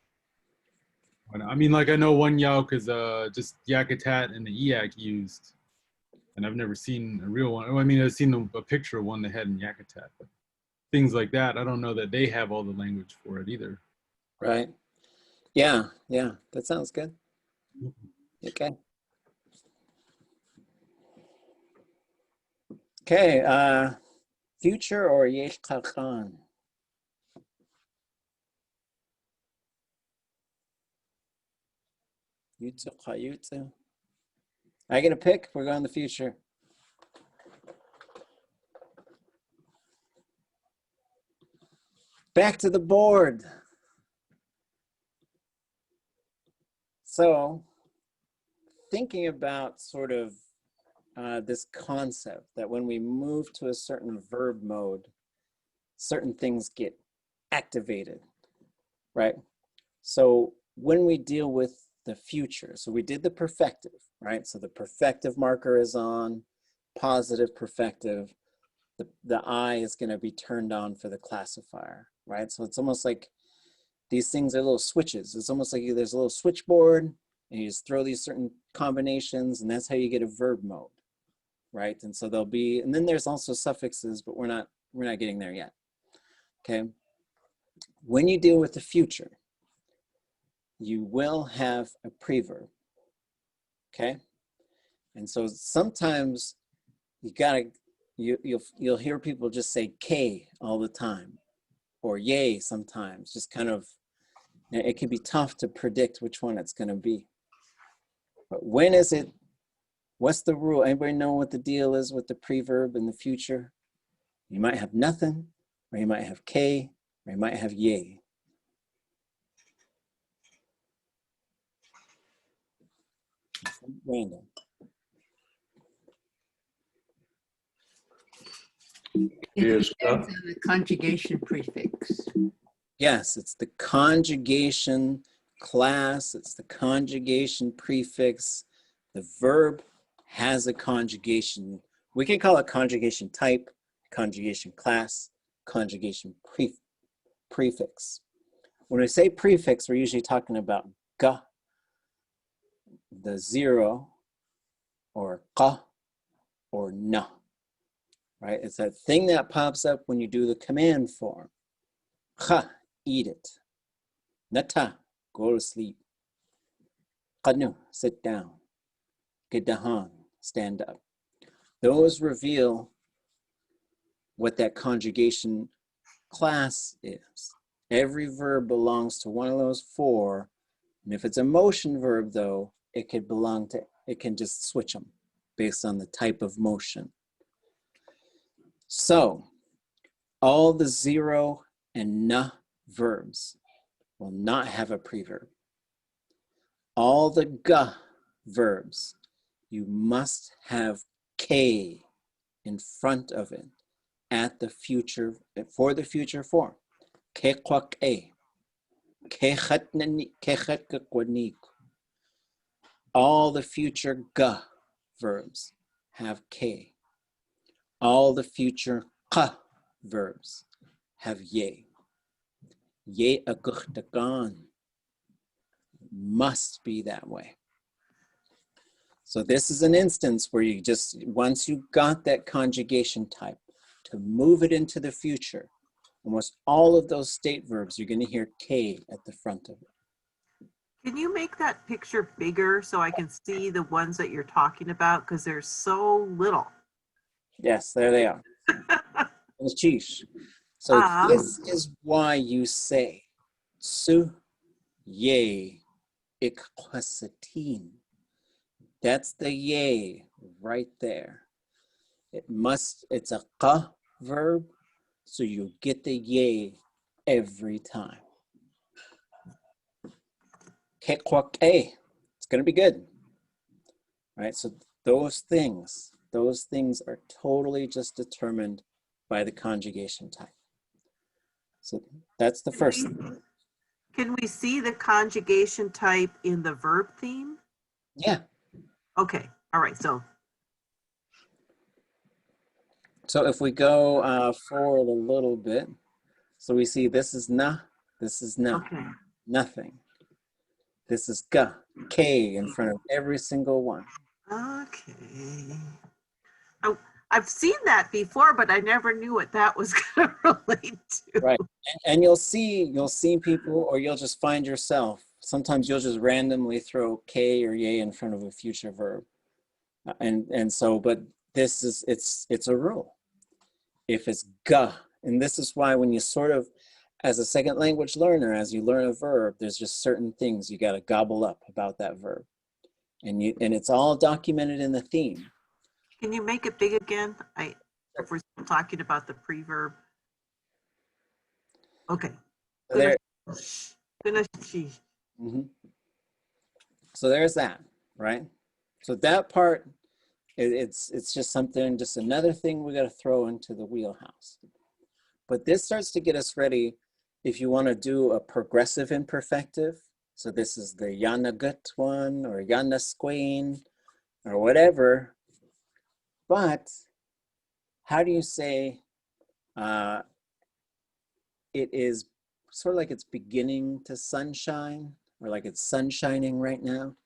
I mean, like, I know one yauk is just Yakutat and the Eyak used, and I've never seen a real one. I mean, I've seen a picture of one they had in Yakutat, but things like that, I don't know that they have all the language for it either. Right. Yeah, that sounds good. Okay. Okay, future or yesh khan? Yutsu. I get a pick. We're going to the future. Back to the board. So, thinking about sort of this concept that when we move to a certain verb mode, certain things get activated, right? So when we deal with the future, so we did the perfective, right? So the perfective marker is on, positive perfective. The eye is going to be turned on for the classifier, right? So it's almost like these things are little switches. It's almost like there's a little switchboard and you just throw these certain combinations and that's how you get a verb mode, right? And so there'll be, and then there's also suffixes, but we're not getting there yet, okay? When you deal with the future, you will have a preverb, okay? And so sometimes you'll hear people just say K all the time, or yay sometimes, just kind of, it can be tough to predict which one it's gonna be. But when is it, what's the rule? Anybody know what the deal is with the preverb in the future? You might have nothing, or you might have K, or you might have yay. Random. It depends on the conjugation prefix. Yes, it's the conjugation class, it's the conjugation prefix. The verb has a conjugation. We can call it conjugation type, conjugation class, conjugation prefix. When we say prefix, we're usually talking about ga, the zero, or qa, or na, right? It's that thing that pops up when you do the command form. Kha, eat it. Nata, go to sleep. Qadnu, sit down. Gidahan, stand up. Those reveal what that conjugation class is. Every verb belongs to one of those four. And if it's a motion verb though, it can just switch them based on the type of motion. So all the zero and na verbs will not have a preverb. All the ga verbs, you must have K in front of it at the future, for the future form. Ke kwak e, ke khatnik. All the future ga verbs have K. All the future qa verbs have ye. Ye agukhtagan must be that way. So this is an instance where you just, once you got that conjugation type, to move it into the future, almost all of those state verbs, you're going to hear K at the front of it. Can you make that picture bigger so I can see the ones that you're talking about? Because there's so little. Yes, there they are. It's chish. So this is why you say su Ye, ikquasatin. That's the ye right there. It's a qa verb, so you get the ye every time. It's gonna be good. Right, so those things are totally just determined by the conjugation type. So that's the first thing. Can we see the conjugation type in the verb theme? Yeah. Okay, all right, so if we go forward a little bit, so we see this is na, this is na, okay. nothing. This is ga, k in front of every single one. Okay. I've seen that before, but I never knew what that was going to relate to. Right, and you'll see people, or you'll just find yourself. Sometimes you'll just randomly throw k or ye in front of a future verb, and so. But this is it's a rule. If it's ga, and this is why when you sort of, as a second language learner, as you learn a verb, there's just certain things you got to gobble up about that verb, and it's all documented in the theme. Can you make it big again? If we're still talking about the preverb. Okay. So there, so there's that, right? So that part, it's just something, just another thing we got to throw into the wheelhouse. But this starts to get us ready if you want to do a progressive imperfective. So this is the yanagut one, or yanasquain, or whatever. But how do you say it is sort of like it's beginning to sunshine, or like it's sun shining right now?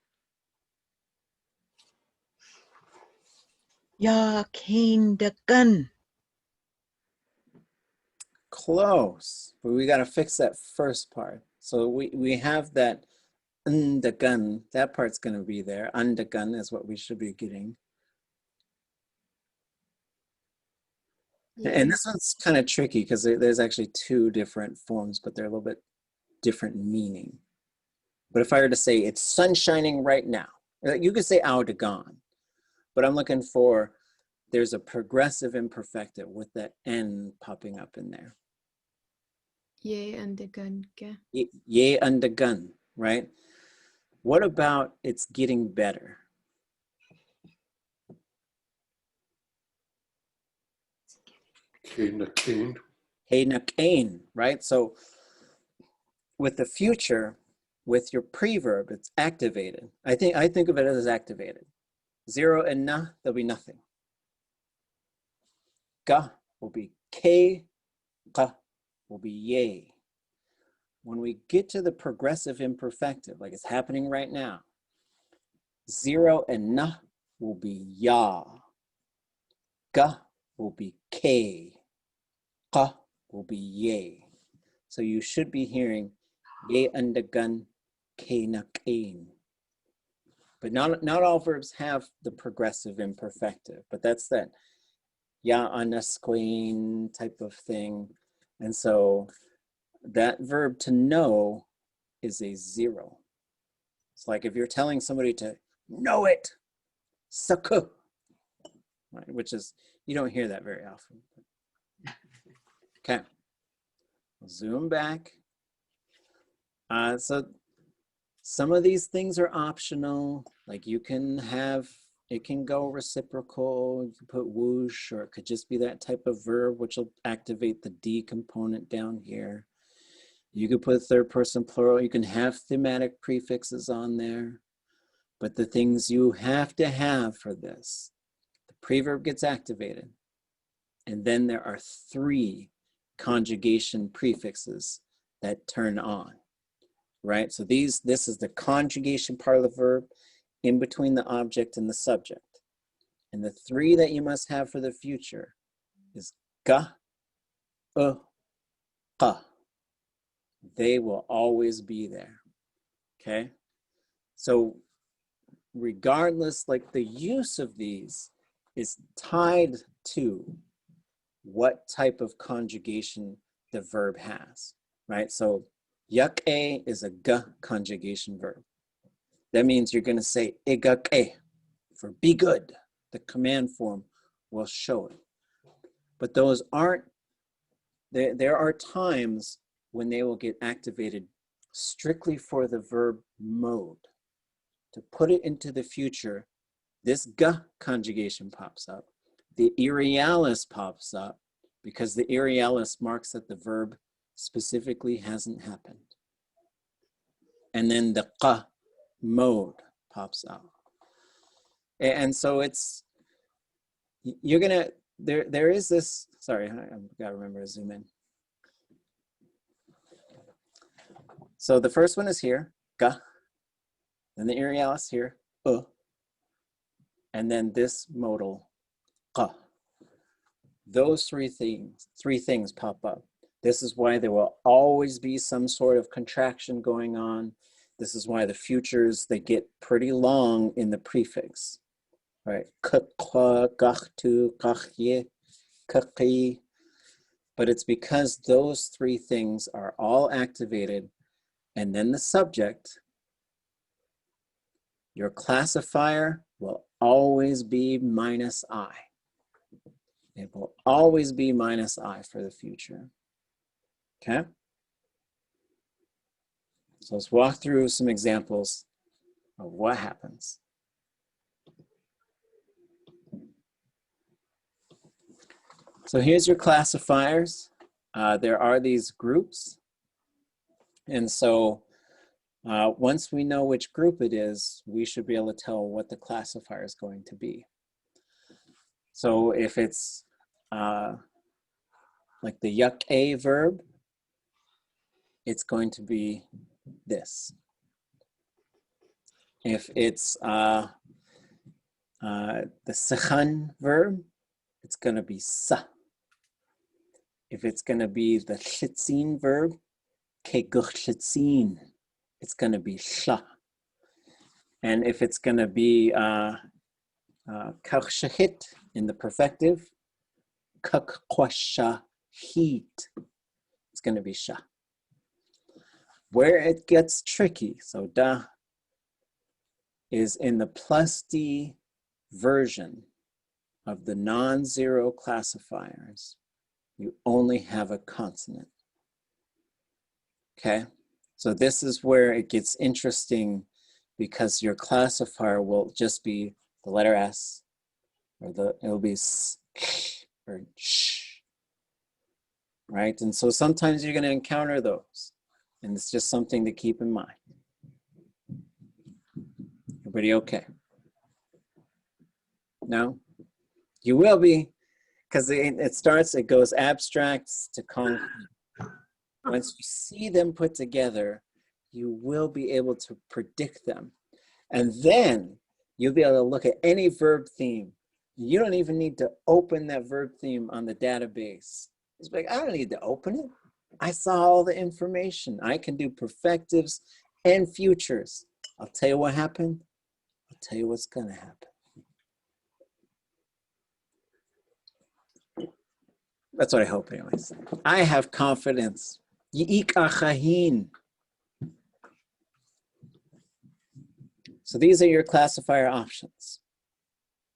Ya kain dakan. Close, but we got to fix that first part. So we have that undagan, that part's going to be there. Undagan is what we should be getting. Yeah. And this one's kind of tricky because there's actually two different forms, but they're a little bit different meaning. But if I were to say it's sun shining right now, you could say audagan, but I'm looking for, there's a progressive imperfective with that N popping up in there. Ye undagan. Ye undagan, right? What about it's getting better? Hey nakain, right? So with the future, with your preverb, it's activated. I think of it as activated. Zero and na, there'll be nothing. Ga will be K, qa will be ye. When we get to the progressive imperfective, like it's happening right now, zero and na will be ya. Ga will be K, qa will be ye. So you should be hearing ye undagan, K nakain. But not all verbs have the progressive imperfective, but that's that ya anasqueen type of thing. And so that verb to know is a zero. It's like if you're telling somebody to know it, saku, right? Which is, you don't hear that very often. Okay, zoom back. So some of these things are optional. Like you can have, it can go reciprocal, you can put whoosh, or it could just be that type of verb, which will activate the D component down here. You could put third person plural, you can have thematic prefixes on there. But the things you have to have for this, the preverb gets activated, and then there are 3 conjugation prefixes that turn on, right? So this is the conjugation part of the verb in between the object and the subject. And the 3 that you must have for the future is ga, qa. They will always be there, okay? So regardless, like the use of these is tied to what type of conjugation the verb has, right? So Yak-e is a g conjugation verb. That means you're going to say igak-e for be good. The command form will show it. But those aren't, there are times when they will get activated strictly for the verb mode. To put it into the future, this g conjugation pops up. The irialis pops up because the irialis marks that the verb specifically hasn't happened. And then the q mode pops out. And so it's, you're gonna, there is this, sorry, I've got to remember to zoom in. So the first one is here, ga, then the irialis here, and then this modal, qa. Those three things pop up. This is why there will always be some sort of contraction going on. This is why the futures, they get pretty long in the prefix, right? Kakwa, kaktu, kakye, kaki. But it's because those three things are all activated, and then the subject, your classifier will always be minus I. It will always be minus I for the future, okay? So let's walk through some examples of what happens. So here's your classifiers. There are these groups. And so once we know which group it is, we should be able to tell what the classifier is going to be. So if it's like the yak-a verb, it's going to be this. If it's the sekhan verb, it's going to be sa. If it's going to be the tlitsin verb, keguchtlitzin, it's going to be sha. And if it's going to be kakshahit in the perfective, kakkwashahit, it's going to be sha. Where it gets tricky, so da is in the plus D version of the non-zero classifiers, you only have a consonant. Okay, so this is where it gets interesting because your classifier will just be the letter S, or it'll be s or sh, right? And so sometimes you're going to encounter those, and it's just something to keep in mind. Everybody okay? No? You will be, because it goes abstracts to concrete. Once you see them put together, you will be able to predict them. And then you'll be able to look at any verb theme. You don't even need to open that verb theme on the database. It's like, I don't need to open it. I saw all the information. I can do perfectives and futures. I'll tell you what happened. I'll tell you what's going to happen. That's what I hope anyways. I have confidence. Yi'ik achahin. So these are your classifier options.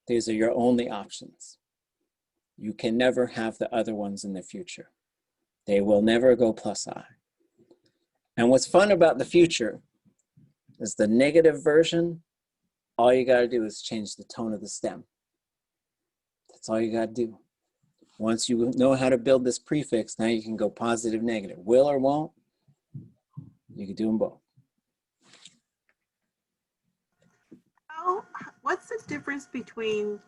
These are your only options. You can never have the other ones in the future. They will never go plus I. And what's fun about the future is the negative version, all you gotta do is change the tone of the stem. That's all you gotta do. Once you know how to build this prefix, now you can go positive, negative. Will or won't, you can do them both. What's the difference between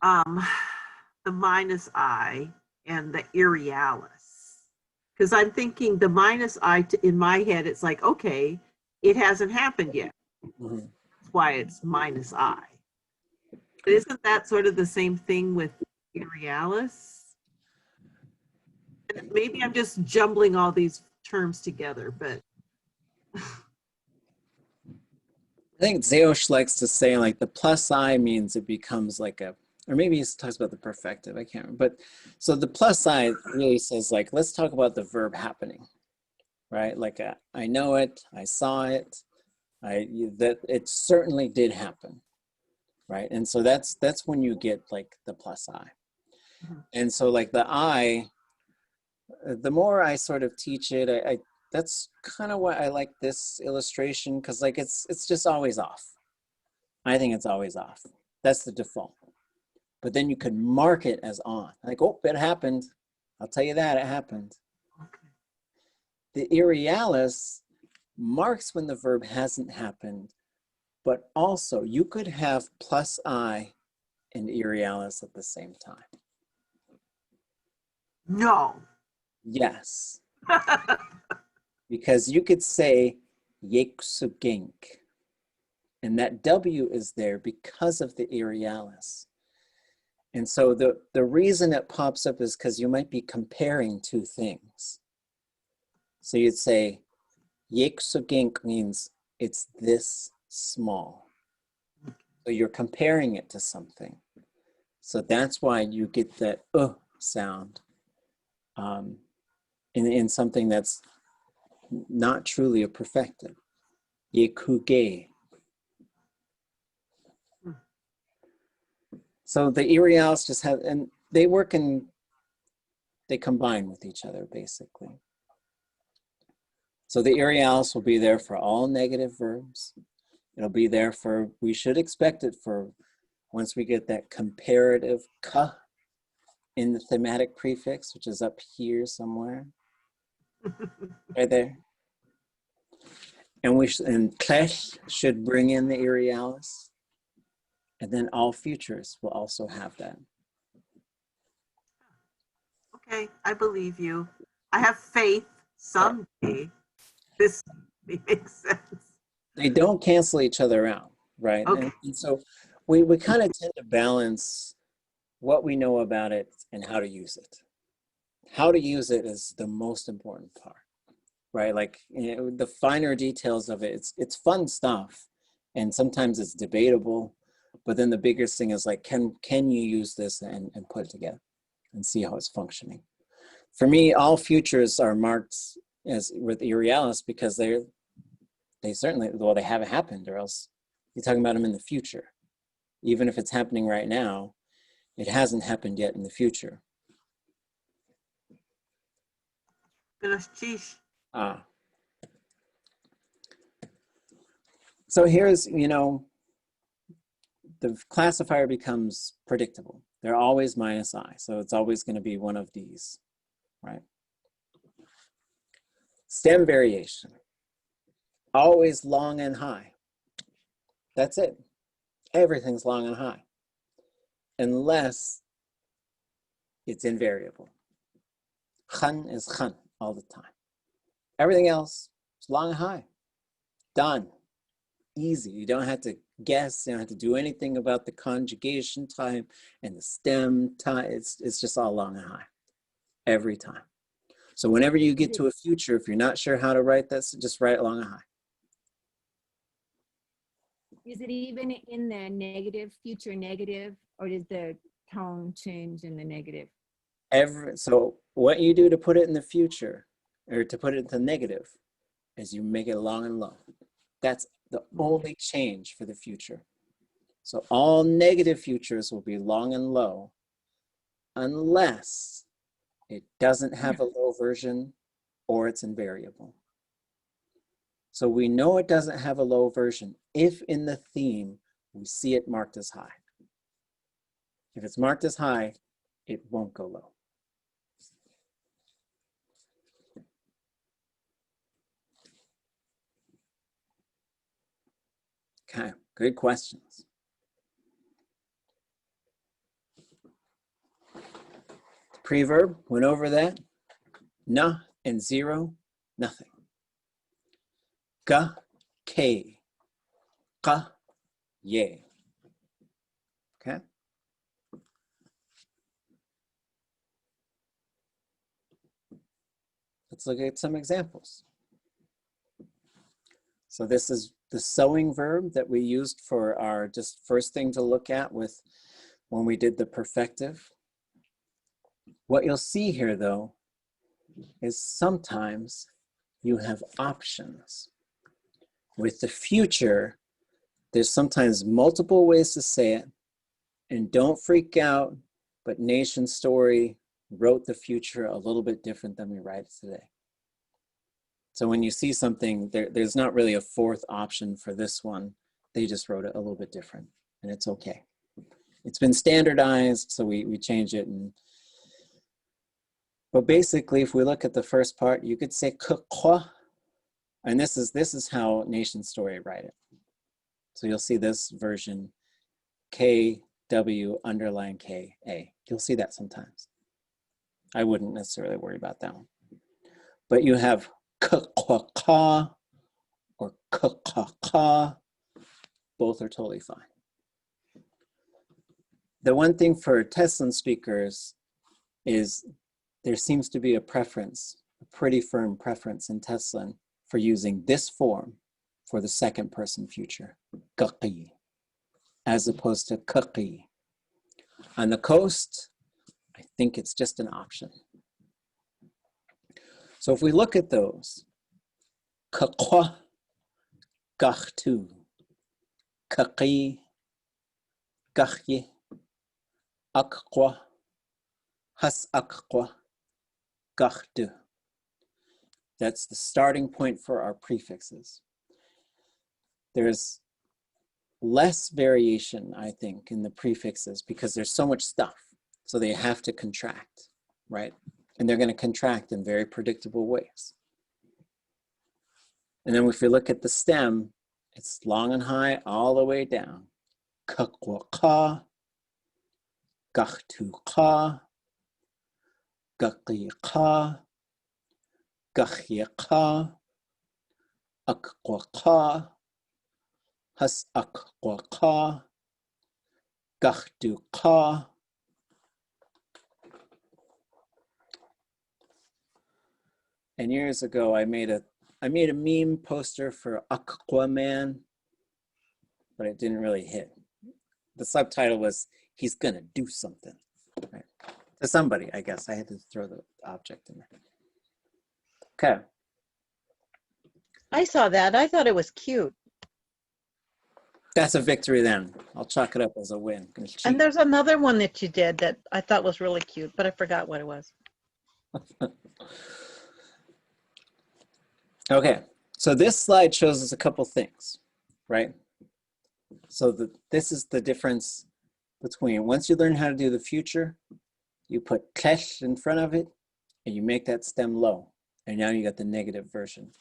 the minus I and the irialis? Because I'm thinking the minus I, in my head, it's like, okay, it hasn't happened yet. Mm-hmm. That's why it's minus I. But isn't that sort of the same thing with irialis? And maybe I'm just jumbling all these terms together, but I think Zeosh likes to say like the plus I means it becomes like a, or maybe he talks about the perfective, I can't remember. But so the plus I really says like, let's talk about the verb happening. right? Like I know it, I saw it, that it certainly did happen, right? And so that's when you get like the plus I. And so like the I, the more I sort of teach it, I that's kind of why I like this illustration, because like it's just always off. I think it's always off. That's the default. But then you could mark it as on. Like, oh, it happened. I'll tell you that, it happened. Okay. The irialis marks when the verb hasn't happened, but also you could have plus I and irialis at the same time. No. Yes. Because you could say yeksugink, and that W is there because of the irialis. And so the reason it pops up is because you might be comparing two things. So you'd say yeksugink means it's this small. So you're comparing it to something. So that's why you get that sound in something that's not truly a perfective. Yekuge. So the irials just have, and they work in, they combine with each other basically. So the irials will be there for all negative verbs. It'll be there for, we should expect it for, once we get that comparative ka in the thematic prefix, which is up here somewhere, right there. And and klesh should bring in the irialis. And then all futures will also have that. Okay, I believe you. I have faith someday this makes sense. They don't cancel each other out, right? Okay. And so we kind of tend to balance what we know about it and how to use it. How to use it is the most important part, right? Like, you know, the finer details of it, it's fun stuff. And sometimes it's debatable, but then the biggest thing is like, can you use this and put it together and see how it's functioning? For me, all futures are marked as with irialis because they certainly, well, they haven't happened, or else you're talking about them in the future. Even if it's happening right now, it hasn't happened yet in the future. So here's, you know, the classifier becomes predictable. They're always minus I, so it's always going to be one of these, right? Stem variation, always long and high. That's it. Everything's long and high, unless it's invariable. Khan is khan all the time. Everything else is long and high. Done. Easy. You don't have to guess. You don't have to do anything about the conjugation time and the stem time. It's just all long and high every time. So whenever you get to a future, if you're not sure how to write this, just write it long and high. Is it even in the negative, future negative, or does the tone change in the negative? So what you do to put it in the future, or to put it into negative, is you make it long and low. That's the only change for the future. So all negative futures will be long and low, unless it doesn't have a low version or it's invariable. So we know it doesn't have a low version if in the theme we see it marked as high. If it's marked as high, it won't go low. Okay, good questions. Preverb, went over that. Na and zero, nothing. Ka, ke, ka, ye. Okay. Let's look at some examples. So this is the sewing verb that we used for our just first thing to look at with when we did the perfective. What you'll see here though is sometimes you have options. With the future, there's sometimes multiple ways to say it, and don't freak out, but Nation Story wrote the future a little bit different than we write it today. So when you see something, there's not really a fourth option for this one. They just wrote it a little bit different, and it's okay. It's been standardized, so we change it. But basically, if we look at the first part, you could say ḳuhá, and this is how Nation Story write it. So you'll see this version, KW_KA. You'll see that sometimes. I wouldn't necessarily worry about that one. But you have ḳuhá or ḳuhá. Both are totally fine. The one thing for Teslan speakers is there seems to be a preference, a pretty firm preference in Teslan for using this form for the second person future, ḳqi, as opposed to ḳqi. On the coast, I think it's just an option. So if we look at those, ḳqwa, ḳaqtu, ḳqi, ḳaqyi, aqwa, has aqwa, aqtu. That's the starting point for our prefixes. There's less variation, I think, in the prefixes because there's so much stuff. So they have to contract, right? And they're going to contract in very predictable ways. And then if we look at the stem, it's long and high all the way down. Qa, Qa, Qa, Qa, Qa, has Qa, Qa. And years ago, I made a meme poster for Aquaman, but it didn't really hit. The subtitle was, he's gonna do something, right? To somebody, I guess. I had to throw the object in there. Okay. I saw that. I thought it was cute. That's a victory then. I'll chalk it up as a win. And there's another one that you did that I thought was really cute, but I forgot what it was. Okay, so this slide shows us a couple things, right? So this is the difference between, once you learn how to do the future, you put klesh in front of it, and you make that stem low. And now you got the negative version.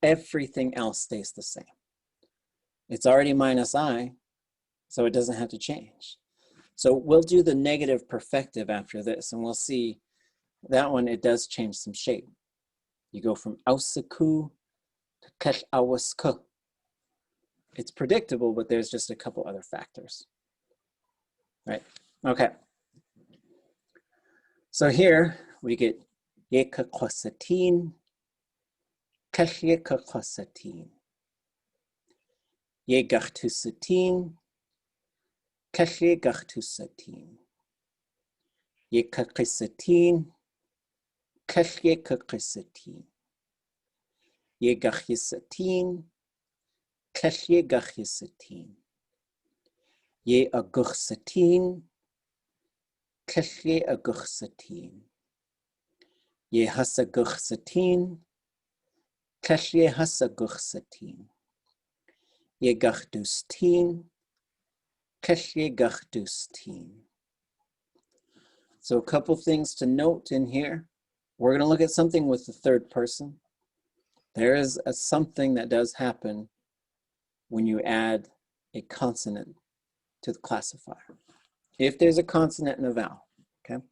Everything else stays the same. It's already minus I, so it doesn't have to change. So we'll do the negative perfective after this, and we'll see that one, it does change some shape. You go from ausaku to kesh awasku. It's predictable, but there's just a couple other factors, right? Okay. So here we get yekakwasatin, keshyekakwasatin, yegachtusatin, keshyegachtusatin, yekakisatin, keshyekakisatin, yegachyisatin, keshyegachyisatin, yeagursatin, keshyegursatin, yehasagursatin, keshyehasagursatin, yegachdustin, keshyegachdustin. So a couple things to note in here. We're going to look at something with the third person. There is something that does happen when you add a consonant to the classifier. If there's a consonant and a vowel, okay?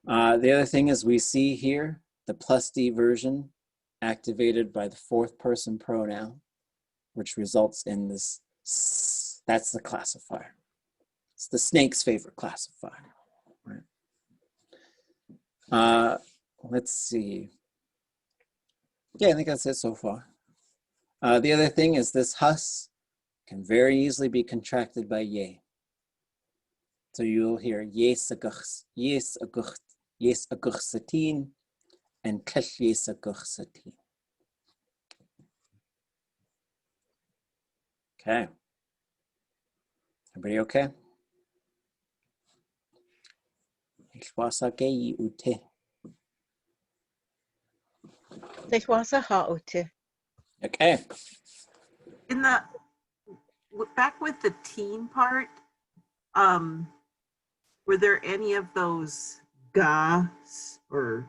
The other thing is we see here the plus D version activated by the fourth person pronoun, which results in this s. That's the classifier. It's the snake's favorite classifier, right? Let's see. Yeah, I think that's it so far. The other thing is this hus can very easily be contracted by ye. So you'll hear yes agursatin and kesh yes agursatin. Okay. Everybody okay? wanéiyi ute. Okay. In the back with the teen part, were there any of those gas or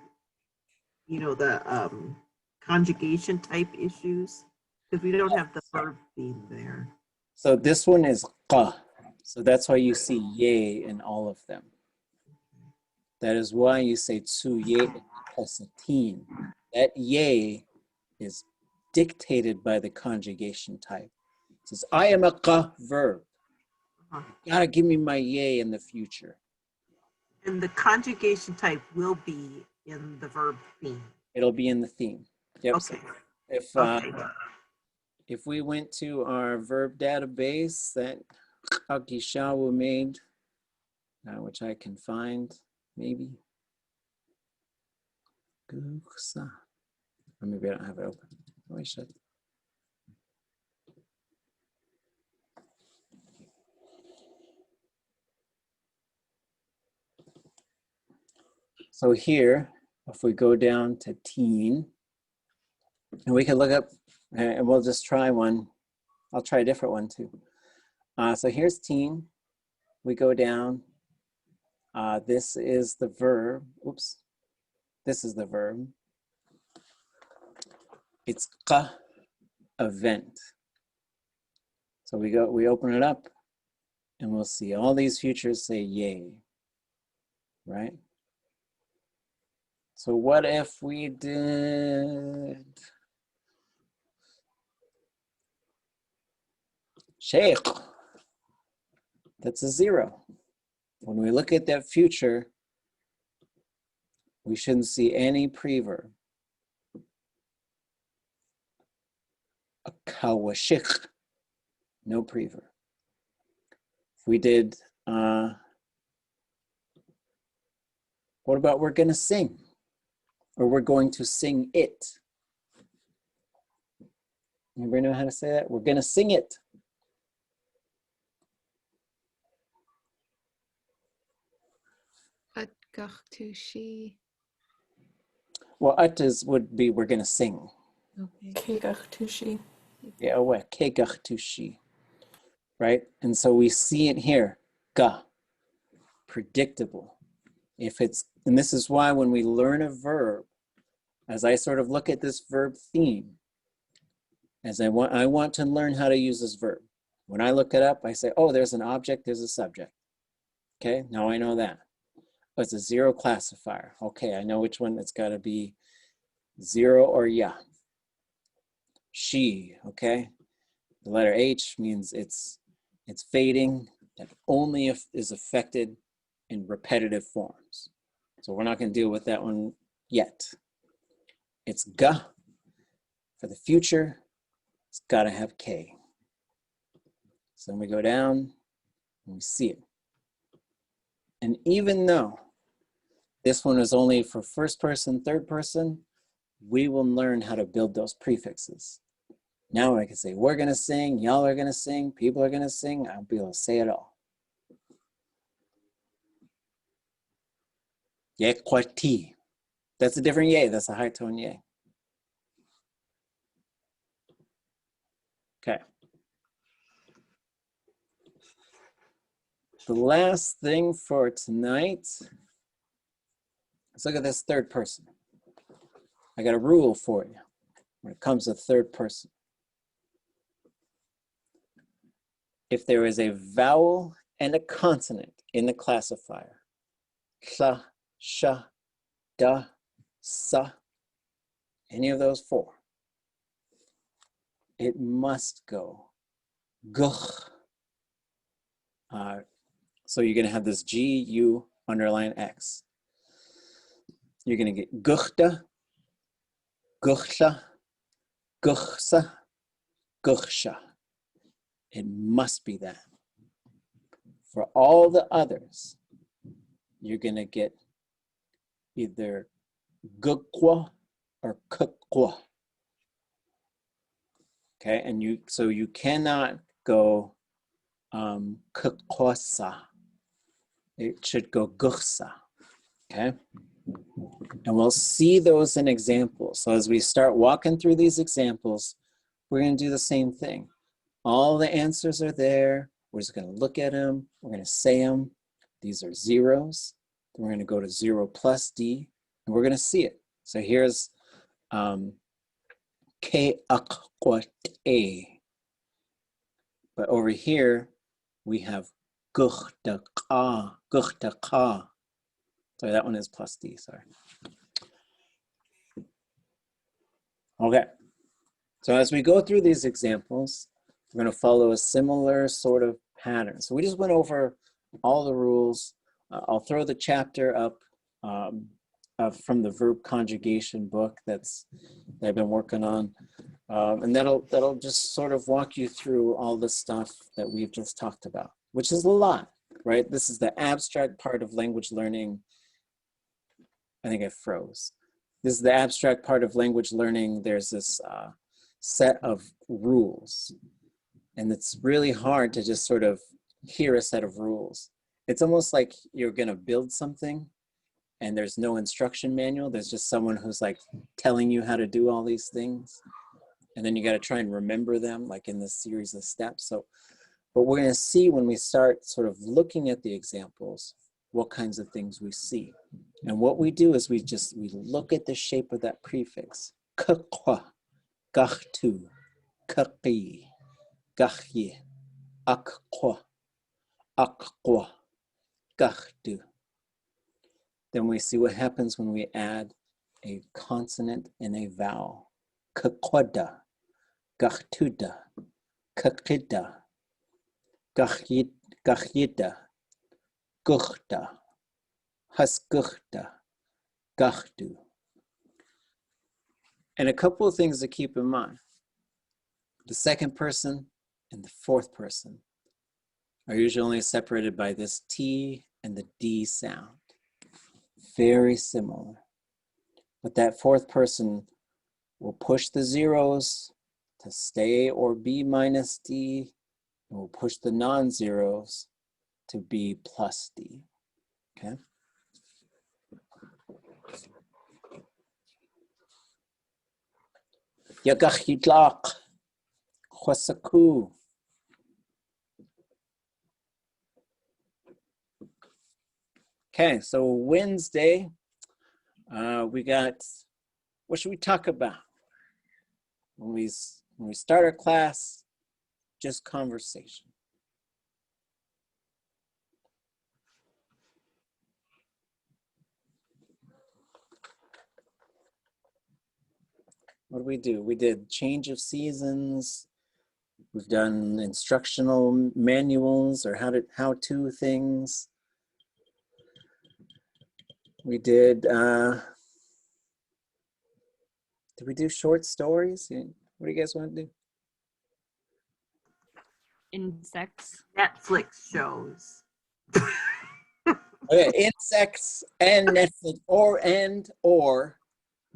the conjugation type issues? Because we don't have the verb theme there. So this one is qa. So that's why you see ye in all of them. That is why you say tsu ye plus a teen. That ye is dictated by the conjugation type. It says, I am a qa verb. You gotta give me my ye in the future. And the conjugation type will be in the verb theme. It'll be in the theme. Yep. Okay. So if we went to our verb database that Akishawa made, which I can find, maybe. Or maybe I don't have it open. Oh, I should. So here, if we go down to teen, and we can look up, and we'll just try one. I'll try a different one too. So here's teen. We go down. This is the verb. Oops. This is the verb. It's qa, event. So we open it up, and we'll see all these futures say yay, right? So what if we did sheikh? That's a 0. When we look at that future, we shouldn't see any preverb. A kawashik, no preverb. If we did, what about we're gonna sing? Or we're going to sing it. Anybody know how to say that? We're gonna sing it. Atgachtushi. Well, would be we're gonna sing. Okay. Kegachtushi. Yeah, kegachtushi. Right? And so we see it here. Ga. Predictable. And this is why when we learn a verb, as I sort of look at this verb theme, I want to learn how to use this verb. When I look it up, I say, oh, there's an object, there's a subject. Okay, now I know that. Oh, it's a 0 classifier. Okay, I know which one it's got to be 0 or ya. She, okay? The letter H means it's fading. That only is affected in repetitive forms. So we're not going to deal with that one yet. It's ga. For the future, it's got to have K. So then we go down and we see it. And even though this one is only for first person, third person, we will learn how to build those prefixes. Now I can say, we're going to sing, y'all are going to sing, people are going to sing. I'll be able to say it all. Єкваті. That's a different ye. That's a high tone ye. Okay. The last thing for tonight, let's look at this third person. I got a rule for you when it comes to third person. If there is a vowel and a consonant in the classifier, sha, sha, da, sa, any of those 4, it must go guh. So you're going to have this G-U underline X. You're going to get guhta, guhsha, guhsa, guhsha. It must be that. For all the others, you're going to get either gukwa or kukwa. Okay, and so you cannot go kukosa. It should go guchsa. Okay? And we'll see those in examples. So as we start walking through these examples, we're going to do the same thing. All the answers are there. We're just going to look at them. We're going to say them. These are zeros. Then we're going to go to 0 plus D, and we're going to see it. So here's K akwat A. But over here, we have guchta ka. Sorry, that one is plus D, sorry. Okay, so as we go through these examples, we're going to follow a similar sort of pattern. So we just went over all the rules. I'll throw the chapter up from the verb conjugation book that I've been working on. And that'll just sort of walk you through all the stuff that we've just talked about, which is a lot, right? This is the abstract part of language learning. I think I froze. This is the abstract part of language learning. There's this set of rules, and it's really hard to just sort of hear a set of rules. It's almost like you're gonna build something and there's no instruction manual. There's just someone who's like telling you how to do all these things. And then you gotta try and remember them like in this series of steps. So, but we're gonna see when we start sort of looking at the examples, what kinds of things we see. And what we do is we look at the shape of that prefix. Ḳuhá, gachtu, kaqi, gachye, akqwa, akqwa, gachtu. Then we see what happens when we add a consonant and a vowel. Kaqwada, gachtuda, kaqida, gachyida, guchta, hasguchta, gachtu. And a couple of things to keep in mind. The second person and the fourth person are usually only separated by this T and the D sound. Very similar. But that fourth person will push the zeros to stay or be minus D, and will push the non-zeros to be plus D, okay? Yagachitlaq, Khwasaku. Okay, so Wednesday, we got, what should we talk about? When we start our class, just conversation. What did we do? We did change of seasons. We've done instructional manuals or how-to things. We did we do short stories? What do you guys want to do? Insects. Netflix shows. Okay, insects and Netflix or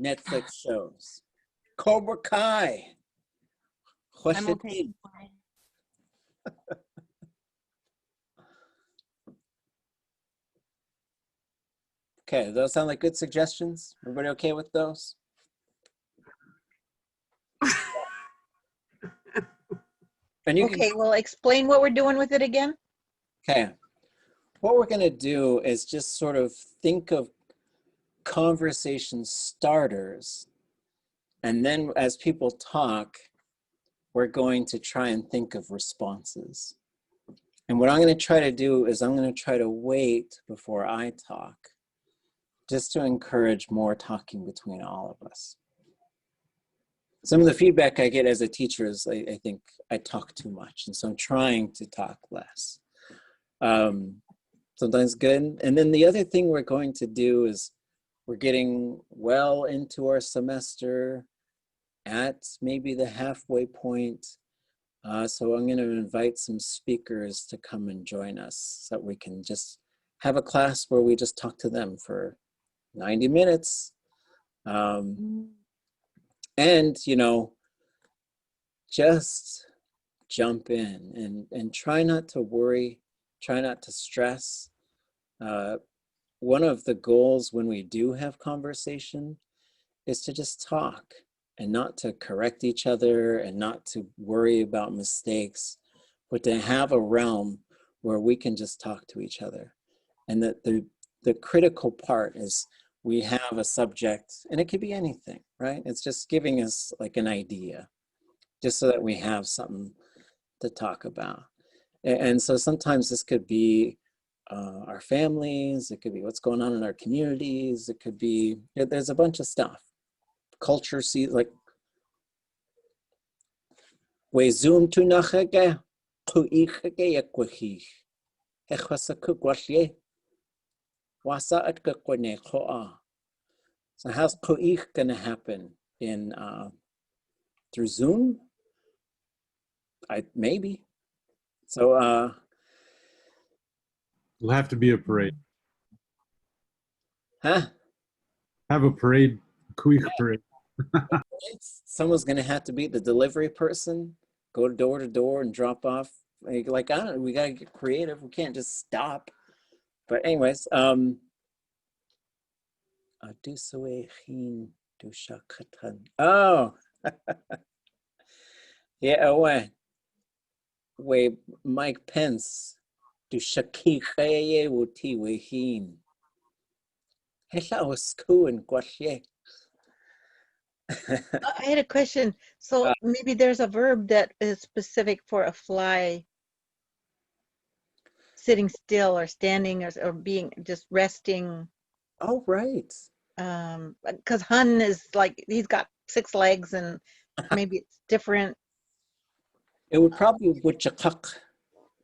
Netflix shows. Cobra Kai. I'm okay. Okay, those sound like good suggestions? Everybody okay with those? And you Okay, well, explain what we're doing with it again. Okay. What we're going to do is just sort of think of conversation starters. And then as people talk, we're going to try and think of responses. And what I'm going to try to do is I'm going to try to wait before I talk, just to encourage more talking between all of us. Some of the feedback I get as a teacher is I think I talk too much, and so I'm trying to talk less. Sometimes good. And then the other thing we're going to do is we're getting well into our semester at maybe the halfway point. So I'm going to invite some speakers to come and join us so that we can just have a class where we just talk to them for 90 minutes. And, you know, just jump in and try not to worry, try not to stress. One of the goals when we do have conversation is to just talk and not to correct each other and not to worry about mistakes, but to have a realm where we can just talk to each other. And that the critical part is we have a subject, and it could be anything, right? It's just giving us like an idea, just so that we have something to talk about. And so sometimes this could be our families, it could be what's going on in our communities, it could be, there's a bunch of stuff. Culture, see, like, we zoom to nachage, ḳuhá yak wasa at ḳuhá. So how's ḳuhá gonna happen in through Zoom? Maybe. So It'll have to be a parade. huh? Have a parade, quick parade. Someone's gonna have to be the delivery person, go door to door and drop off. Like, I don't know, we gotta get creative. We can't just stop. But anyways, oh, yeah, way Mike Pence do shakikhaye wuti wehin. Hela was cool and gwashe. I had a question. So maybe there's a verb that is specific for a fly sitting still or standing or being just resting. Oh, right. Because Hun is like, he's got 6 legs and maybe it's different. It would probably be wuchakak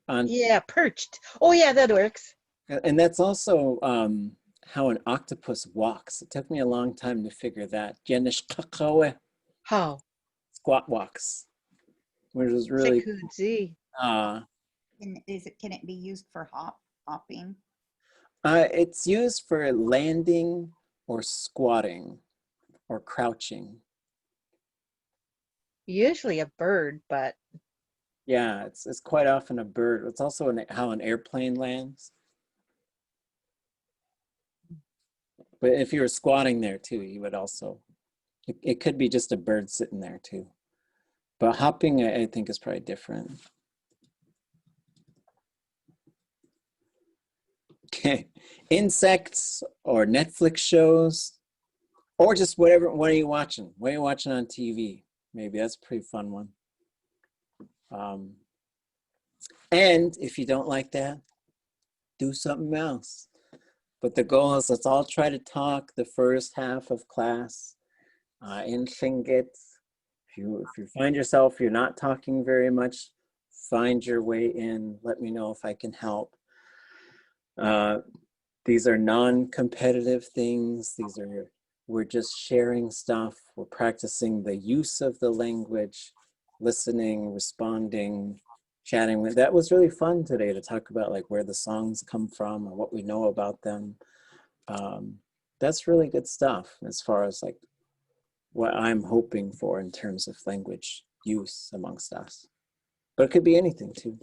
on. Yeah, perched. Oh yeah, that works. And that's also how an octopus walks. It took me a long time to figure that. How? Squat walks, which is really. Can it be used for hopping? It's used for landing or squatting or crouching. Usually a bird, but. Yeah, it's quite often a bird. It's also how an airplane lands. But if you were squatting there too, you would also, it could be just a bird sitting there too. But hopping, I think, is probably different. Okay, insects or Netflix shows, or just whatever. What are you watching? What are you watching on TV? Maybe that's a pretty fun one. And if you don't like that, do something else. But the goal is, let's all try to talk the first half of class in Tlingit. If you find yourself, you're not talking very much, find your way in. Let me know if I can help. These are non-competitive things. We're just sharing stuff. We're practicing the use of the language, listening, responding, chatting. That was really fun today to talk about like where the songs come from or what we know about them. That's really good stuff as far as like what I'm hoping for in terms of language use amongst us. But it could be anything too.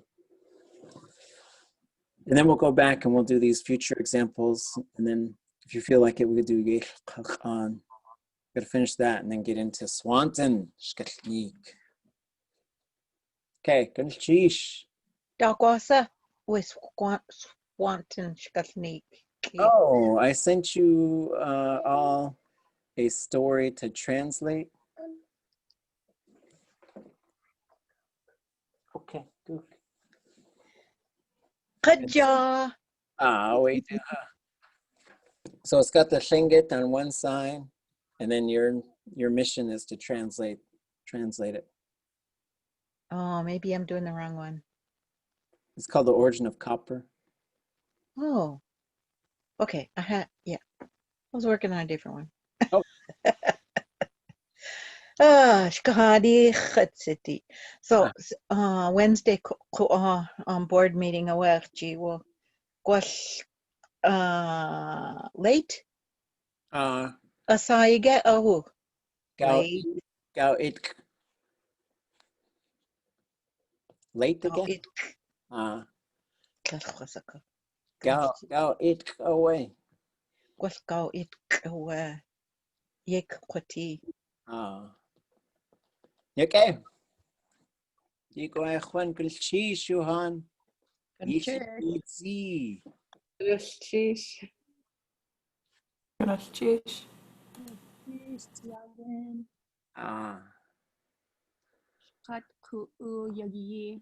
And then we'll go back and we'll do these future examples. And then if you feel like it, we could do on. Gotta finish that and then get into Swanton, shkalneek. Okay, Gunchish. Dagwasa with Swanton, shkalneek. Oh, I sent you all a story to translate. Okay, good. Good job. Wait. So it's got the Tlingit on one side, and then your mission is to translate it. Oh, maybe I'm doing the wrong one. It's called The Origin of Copper. Oh, okay. I was working on a different one. Oh. Shkahadi Kształt. So Wednesday board meeting awerchi will gwash late. Asaiga ahu. Gao it. Late Go again? it. Go it away. Go it away. Yek Ḳuhí. Okay. You go Juan Gulchi Shuhan. Easy. Gulchish. Gulchish. Kat ku yagi.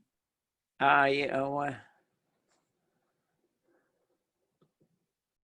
Yeah.